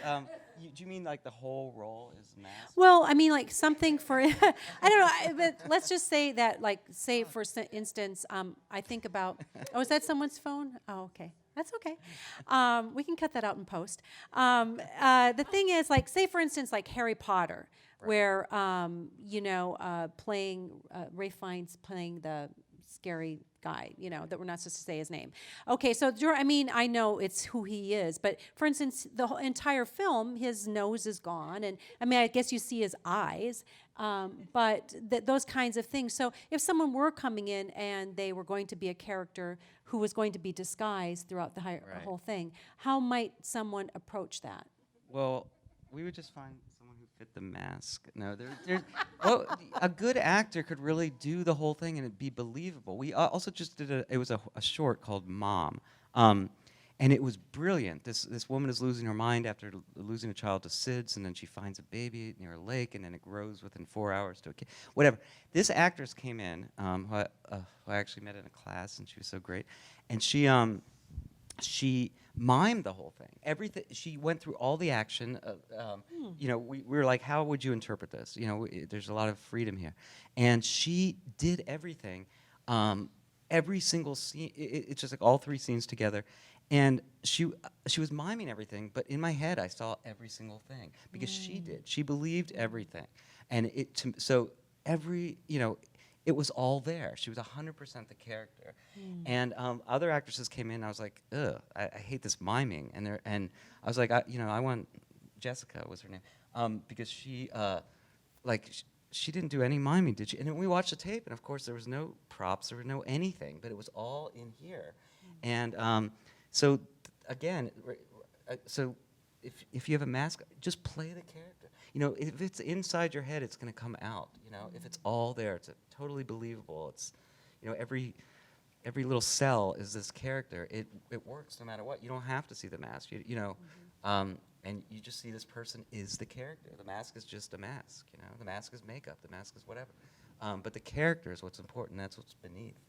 do you mean like the whole role is masked? Well, I mean like something for, I don't know, but let's just say that, like, say for instance, I think about, oh, is that someone's phone? Oh, okay. That's okay. We can cut that out in post. The thing is, like, say for instance, like Harry Potter, right, where, playing, Ralph Fiennes playing the scary guy, that we're not supposed to say his name. Okay, so I know it's who he is, but for instance, the whole entire film, his nose is gone, and I guess you see his eyes, but those kinds of things. So if someone were coming in and they were going to be a character who was going to be disguised throughout the whole thing, how might someone approach that? Well, we would just find someone who fit the mask. No, well, a good actor could really do the whole thing and it'd be believable. We also just did it was a short called Mom, and it was brilliant. This woman is losing her mind after losing a child to SIDS, and then she finds a baby near a lake, and then it grows within 4 hours to a kid. Whatever. This actress came in, who I actually met in a class, and she was so great, and she mimed the whole thing. Everything. She went through all the action. We were like, how would you interpret this? There's a lot of freedom here, and she did everything. Every single scene. It's just like all three scenes together, and she was miming everything. But in my head, I saw every single thing because she did. She believed everything, and it was all there. She was 100% the character. And other actresses came in, and I was like, ugh, I hate this miming. And I was like, I want, Jessica was her name, because she didn't do any miming, did she? And then we watched the tape, and of course there was no props, there was no anything, but it was all in here. And so if you have a mask, just play the character. If it's inside your head, it's going to come out. If it's all there, it's totally believable. It's, every little cell is this character. It works no matter what. You don't have to see the mask. And you just see this person is the character. The mask is just a mask. The mask is makeup. The mask is whatever. But the character is what's important. That's what's beneath.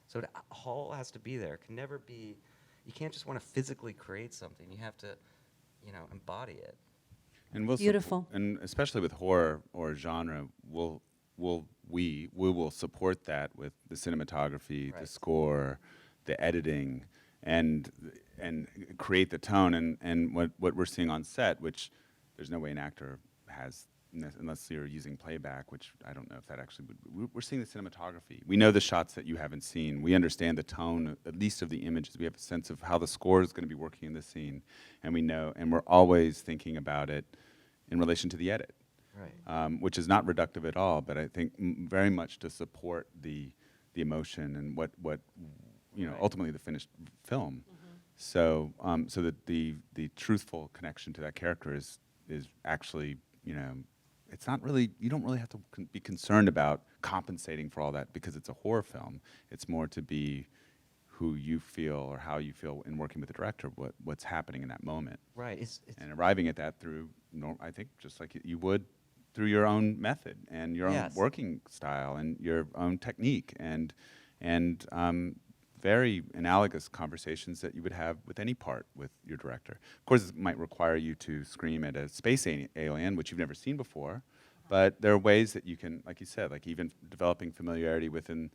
So it all has to be there. It can never be. You can't just want to physically create something. You have to, embody it. And Beautiful. And especially with horror or genre, we will support that with the cinematography, right, the score, the editing, and create the tone. And what we're seeing on set, which there's no way an actor has unless you're using playback, which I don't know if that actually would. We're seeing the cinematography. We know the shots that you haven't seen. We understand the tone, at least of the images. We have a sense of how the score is going to be working in the scene, and we know, and we're always thinking about it in relation to the edit. Right. which is not reductive at all, but I think very much to support the emotion and what Right. ultimately the finished film. So so that the truthful connection to that character is actually, it's not really, you don't really have to be concerned about compensating for all that because it's a horror film. It's more to be who you feel or how you feel in working with the director, what's happening in that moment. Right. It's And arriving at that through, I think, just like you would through your own method and your own Yes. working style and your own technique and very analogous conversations that you would have with any part with your director. Of course, it might require you to scream at a space alien, which you've never seen before, but there are ways that you can, like you said, like even developing familiarity within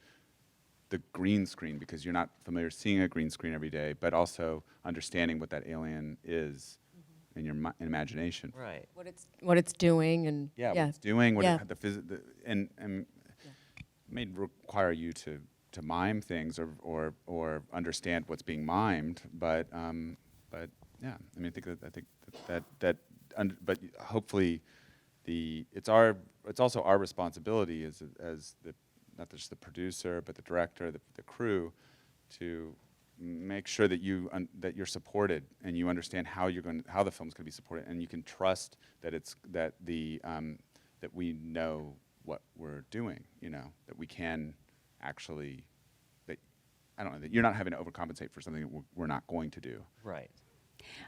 the green screen, because you're not familiar seeing a green screen every day, but also understanding what that alien is in your imagination. right. What it's doing, and Yeah, what it's doing, what Yeah. and it may require you to mime things or understand what's being mimed, but yeah, I mean, I think that but hopefully it's also our responsibility as the, not just the producer but the director, the crew, to make sure that that you're supported and you understand how the film's going to be supported, and you can trust that that we know what we're doing, that we can actually, that that you're not having to overcompensate for something that we're not going to do. Right.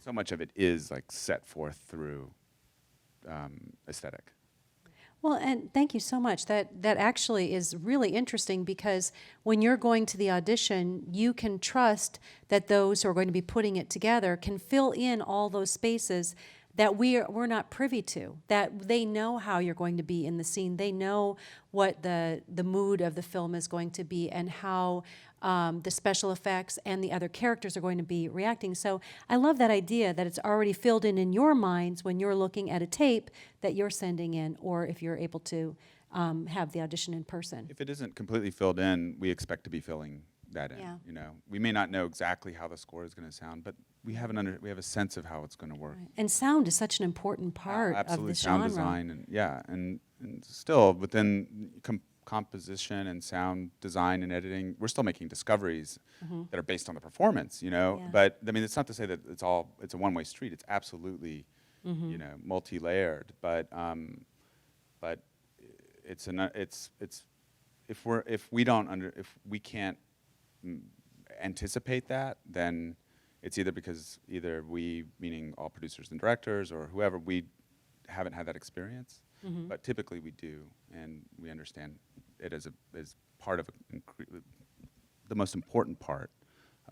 So much of it is like set forth through aesthetic. Well, and thank you so much. That actually is really interesting, because when you're going to the audition, you can trust that those who are going to be putting it together can fill in all those spaces that we're not privy to, that they know how you're going to be in the scene. They know what the mood of the film is going to be and how the special effects and the other characters are going to be reacting. So I love that idea that it's already filled in your minds when you're looking at a tape that you're sending in, or if you're able to have the audition in person. If it isn't completely filled in, we expect to be filling that in. Yeah. We may not know exactly how the score is going to sound, but we have a sense of how it's going to work. Right. And sound is such an important part Absolutely, of the sound genre. design, and still within composition and sound design and editing, we're still making discoveries that are based on the performance. Yeah. But I mean, it's not to say that it's a one-way street. It's absolutely multi-layered, but it's if we can't anticipate that, then it's either because we, meaning all producers and directors or whoever, we haven't had that experience, but typically we do, and we understand it as part of the most important part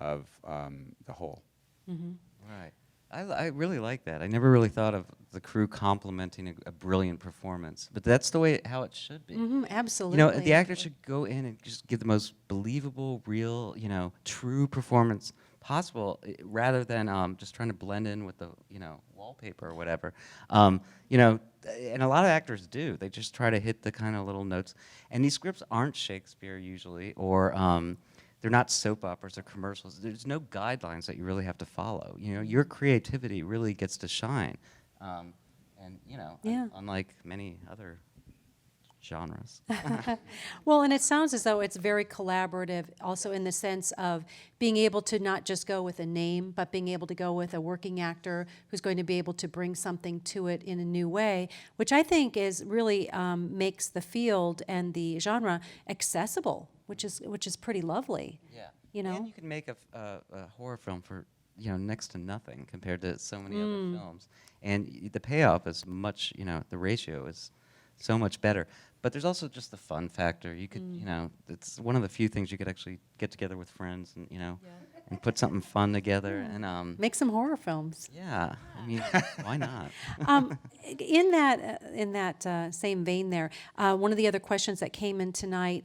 of the whole. Right. I really like that. I never really thought of the crew complimenting a brilliant performance, but that's the way how it should be. Absolutely. The actor should go in and just give the most believable, real, true performance possible, rather than just trying to blend in with the, wallpaper or whatever. And a lot of actors do. They just try to hit the kind of little notes. And these scripts aren't Shakespeare usually, or they're not soap operas or commercials. There's no guidelines that you really have to follow. Your creativity really gets to shine. Yeah. Unlike many other genres. Well, and it sounds as though it's very collaborative, also in the sense of being able to not just go with a name, but being able to go with a working actor who's going to be able to bring something to it in a new way, which I think is really makes the field and the genre accessible, which is pretty lovely. Yeah. And you can make a horror film for next to nothing compared to so many other films, and the payoff is much. The ratio is so much better. But there's also just the fun factor. You could, it's one of the few things you could actually get together with friends and, and put something fun together and Make some horror films. yeah. I mean, why not? In that same vein there, one of the other questions that came in tonight,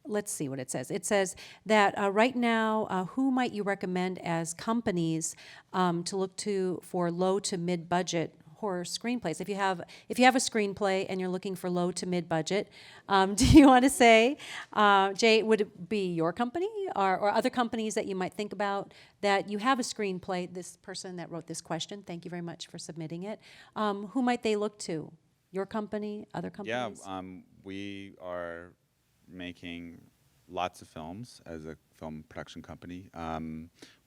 let's see what it says. It says that right now, who might you recommend as companies to look to for low to mid-budget horror screenplays. If you have a screenplay and you're looking for low to mid budget, do you want to say, Jay, would it be your company or other companies that you might think about that you have a screenplay? This person that wrote this question, thank you very much for submitting it. Who might they look to? Your company, other companies? Yeah, we are making lots of films as a film production company,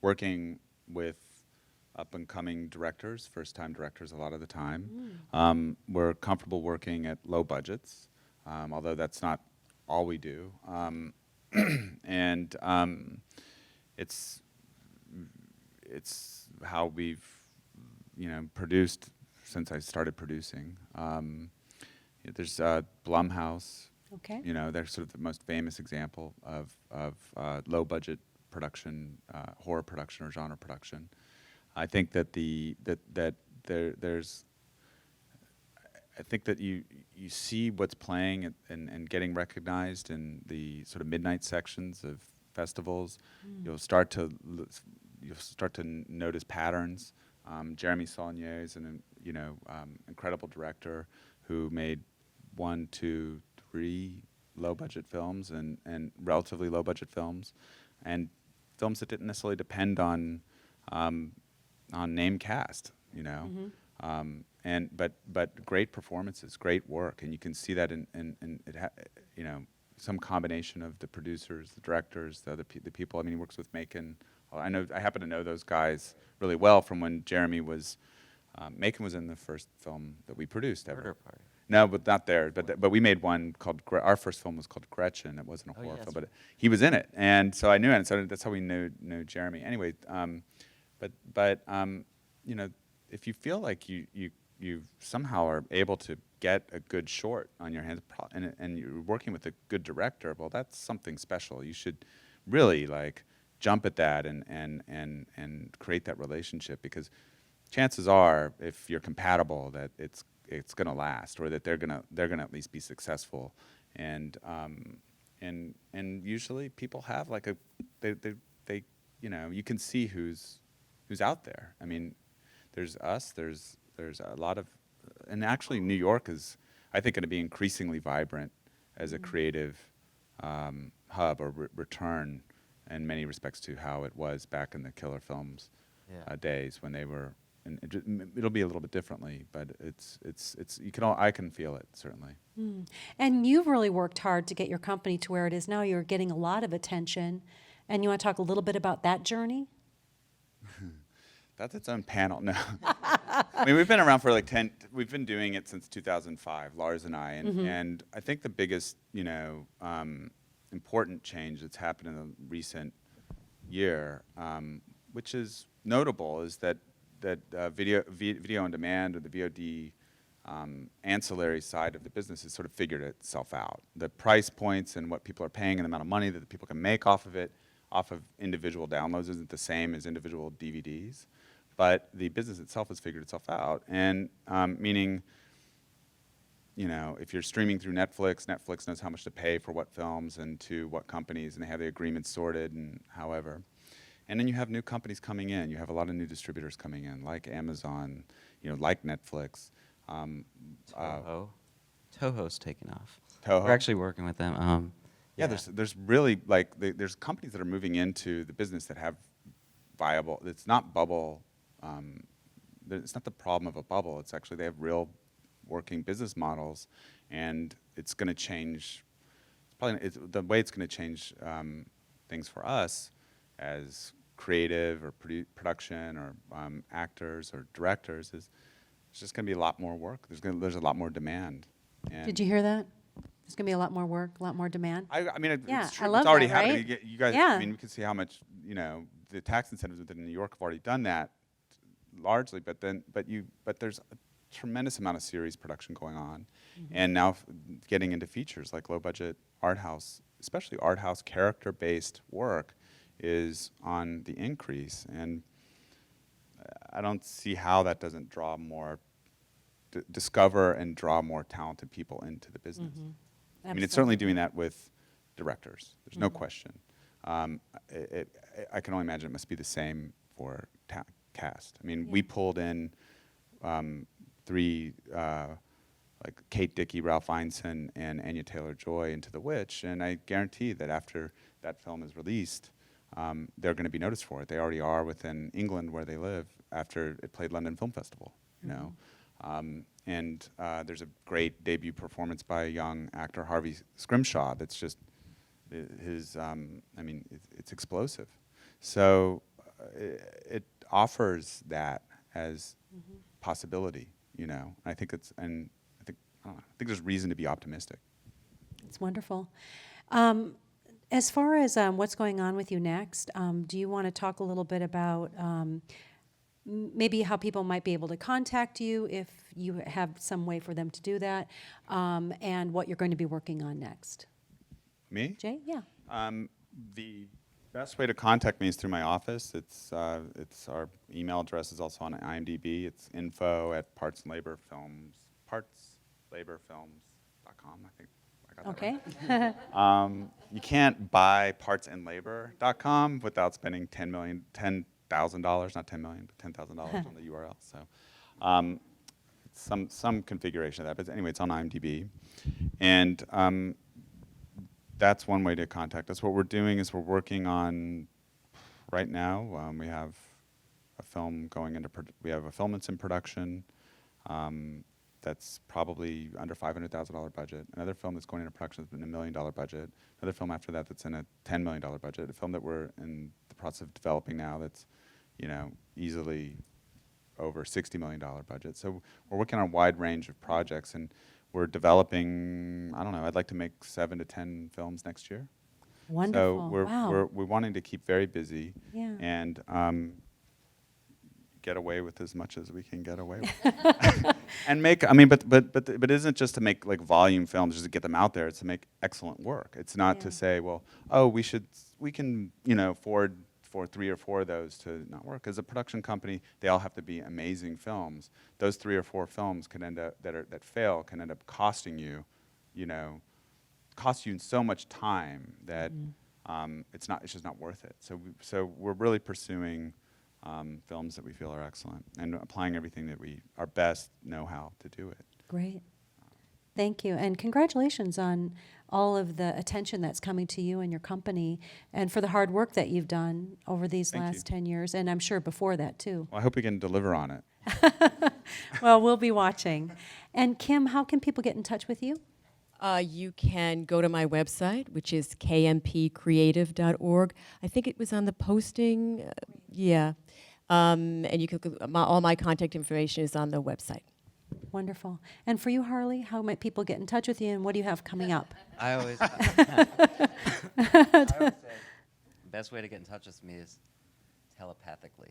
working with up-and-coming directors, first-time directors a lot of the time. We're comfortable working at low budgets, although that's not all we do. And it's how we've, produced since I started producing. There's Blumhouse. Okay. They're sort of the most famous example of low-budget production, horror production or genre production. I think that I think that you see what's playing and getting recognized in the sort of midnight sections of festivals. You'll start to notice patterns. Jeremy Saulnier is an incredible director who made 1, 2, 3 low-budget films and relatively low-budget films, and films that didn't necessarily depend on name cast, but great performances, great work, and you can see that in some combination of the producers, the directors, the people. I mean, he works with Macon. I happen to know those guys really well from when Jeremy was. Macon was in the first film that we produced ever. Murder Party. No, but not there. But we made one called. Our first film was called Gretchen. It wasn't a horror film, but he was in it, and so I knew it. And so that's how we knew Jeremy. Anyway, if you feel like you somehow are able to get a good short on your hands, and you're working with a good director, well, that's something special. You should really jump at that and create that relationship, because chances are, if you're compatible, that it's going to last, or that they're going to at least be successful, and usually people have they you can see who's out there. I mean, there's us, there's a lot of, and actually New York is, I think, going to be increasingly vibrant as a creative hub or return in many respects to how it was back in the killer films days when they were. And it'll be a little bit differently, but I can feel it, certainly. And you've really worked hard to get your company to where it is now. You're getting a lot of attention, and you want to talk a little bit about that journey? That's its own panel. No, I mean, we've been around for we've been doing it since 2005, Lars and I, and I think the biggest important change that's happened in the recent year, which is notable, is that video on demand, or the VOD ancillary side of the business, has sort of figured itself out. The price points and what people are paying and the amount of money that the people can make off of it, off of individual downloads, isn't the same as individual DVDs. But the business itself has figured itself out, and meaning, if you're streaming through Netflix knows how much to pay for what films and to what companies, and they have the agreements sorted and however. And then you have new companies coming in. You have a lot of new distributors coming in, like Amazon, like Netflix. Toho's taken off. Toho? We're actually working with them. There's really there's companies that are moving into the business that have viable. It's not bubble. It's not the problem of a bubble. It's actually they have real working business models, and it's going to change. The way it's going to change things for us as creative or production or actors or directors is it's just going to be a lot more work. There's a lot more demand. And Did you hear that? There's going to be a lot more work, a lot more demand. I mean, Yeah, it's true. I love It's already that, happening. right? You guys, Yeah. I mean, we can see how much the tax incentives within New York have already done that largely. But there's a tremendous amount of series production going on, and now getting into features like low budget art house, especially art house character-based work, is on the increase, and I don't see how that doesn't draw more, discover and draw more talented people into the business. I mean, it's certainly doing that with directors. There's no question. I can only imagine it must be the same for cast. I mean, we pulled in three, like Kate Dickey, Ralph Ineson, and Anya Taylor-Joy into The Witch, and I guarantee that after that film is released, they're going to be noticed for it. They already are within England where they live after it played London Film Festival, you know. And there's a great debut performance by a young actor, Harvey Scrimshaw, that's just his, I mean, it's explosive. So it offers that as possibility, you know. I think it's, and I think, I don't know, I think there's reason to be optimistic. It's wonderful. As far as what's going on with you next, do you want to talk a little bit about maybe how people might be able to contact you if you have some way for them to do that, and what you're going to be working on next? Me? Jay? Yeah. The best way to contact me is through my office. It's our email address is also on IMDb. It's info@partslaborfilms, partslaborfilms.com, I think. I got that Okay. right. You can't buy partsandlabor.com without spending $10,000, not 10 million, but $10,000 on the URL. So some configuration of that. But anyway, it's on IMDb. And that's one way to contact us. What we're doing is we're working on, right now, we have a film going into, we have a film that's in production that's probably under $500,000 budget. Another film that's going into production that's in $1 million budget. Another film after that that's in a $10 million budget. A film that we're in the process of developing now that's, you know, easily over $60 million budget. So we're working on a wide range of projects, and we're developing, I don't know, I'd like to make 7 to 10 films next year. Wonderful. So we're wanting to keep very busy, Yeah. and get away with as much as we can get away with. And make, I mean, but it isn't just to make like volume films just to get them out there. It's to make excellent work. It's not to say, well, oh, we can, you know, afford for 3 or 4 of those to not work. As a production company, they all have to be amazing films. Those 3 or 4 films can end up that fail can end up costing you, you know, cost you so much time that it's just not worth it. So we're really pursuing films that we feel are excellent and applying everything that our best know-how to do it. Great. Thank you. And congratulations on all of the attention that's coming to you and your company, and for the hard work that you've done over these Thank last you. 10 years, and I'm sure before that too. Well, I hope we can deliver on it. Well, we'll be watching. And Kim, how can people get in touch with you? You can go to my website, which is kmpcreative.org. I think it was on the posting. Yeah. And you can all my contact information is on the website. Wonderful. And for you, Harley, how might people get in touch with you, and what do you have coming up? I always say the best way to get in touch with me is telepathically.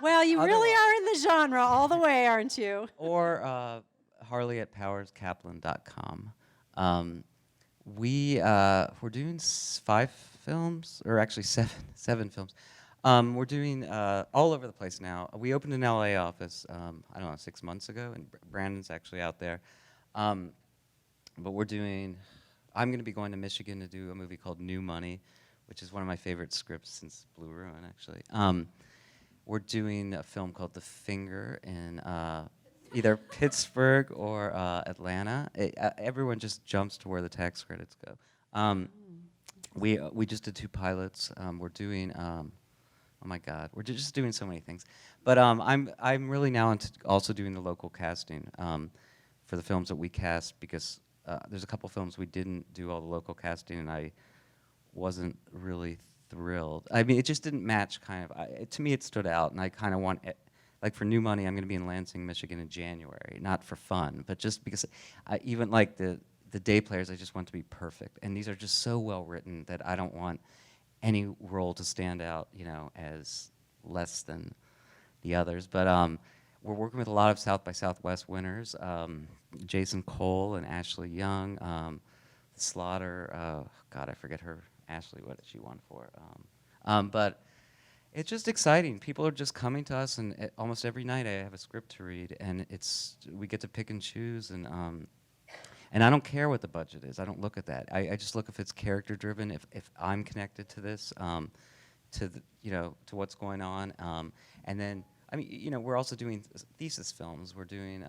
Well, you really are in the genre all the way, aren't you? Or Harley@powerskaplan.com. We're doing 5 films, or actually 7 films. We're doing all over the place now. We opened an LA office, I don't know, 6 months ago, and Brandon's actually out there. But I'm going to be going to Michigan to do a movie called New Money, which is one of my favorite scripts since Blue Ruin, actually. We're doing a film called The Finger in either Pittsburgh or Atlanta. Everyone just jumps to where the tax credits go. We just did 2 pilots. We're doing, oh my God, we're just doing so many things. But I'm really now into also doing the local casting for the films that we cast, because there's a couple films we didn't do all the local casting, and I wasn't really thrilled. I mean, it just didn't match, kind of. To me, it stood out, and I kind of want it. Like for New Money, I'm going to be in Lansing, Michigan in January, not for fun, but just because even like the day players, I just want to be perfect. And these are just so well written that I don't want any role to stand out, you know, as less than the others. But we're working with a lot of South by Southwest winners, Jason Cole and Ashley Young, Slaughter. God, I forget her. Ashley, what did she won for? But it's just exciting. People are just coming to us, and almost every night I have a script to read, and we get to pick and choose, and I don't care what the budget is. I don't look at that. I just look if it's character driven, if I'm connected to this, to what's going on, and then I mean, you know, we're also doing thesis films. We're doing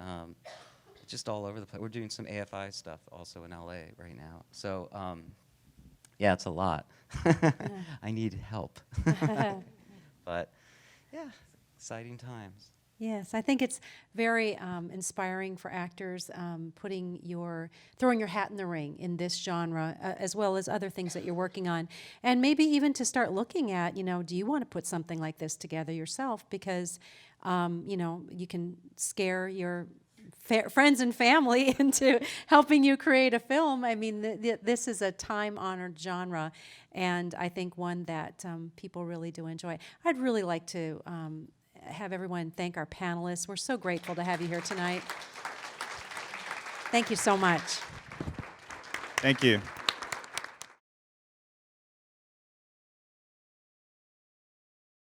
just all over the place. We're doing some AFI stuff also in LA right now. So yeah, it's a lot. I need help. But yeah, exciting times. Yes, I think it's very inspiring for actors, throwing your hat in the ring in this genre, as well as other things that you're working on, and maybe even to start looking at, you know, do you want to put something like this together yourself? Because, you know, you can scare your friends and family into helping you create a film. I mean, this is a time-honored genre, and I think one that people really do enjoy. I'd really like to have everyone thank our panelists. We're so grateful to have you here tonight. Thank you so much. Thank you.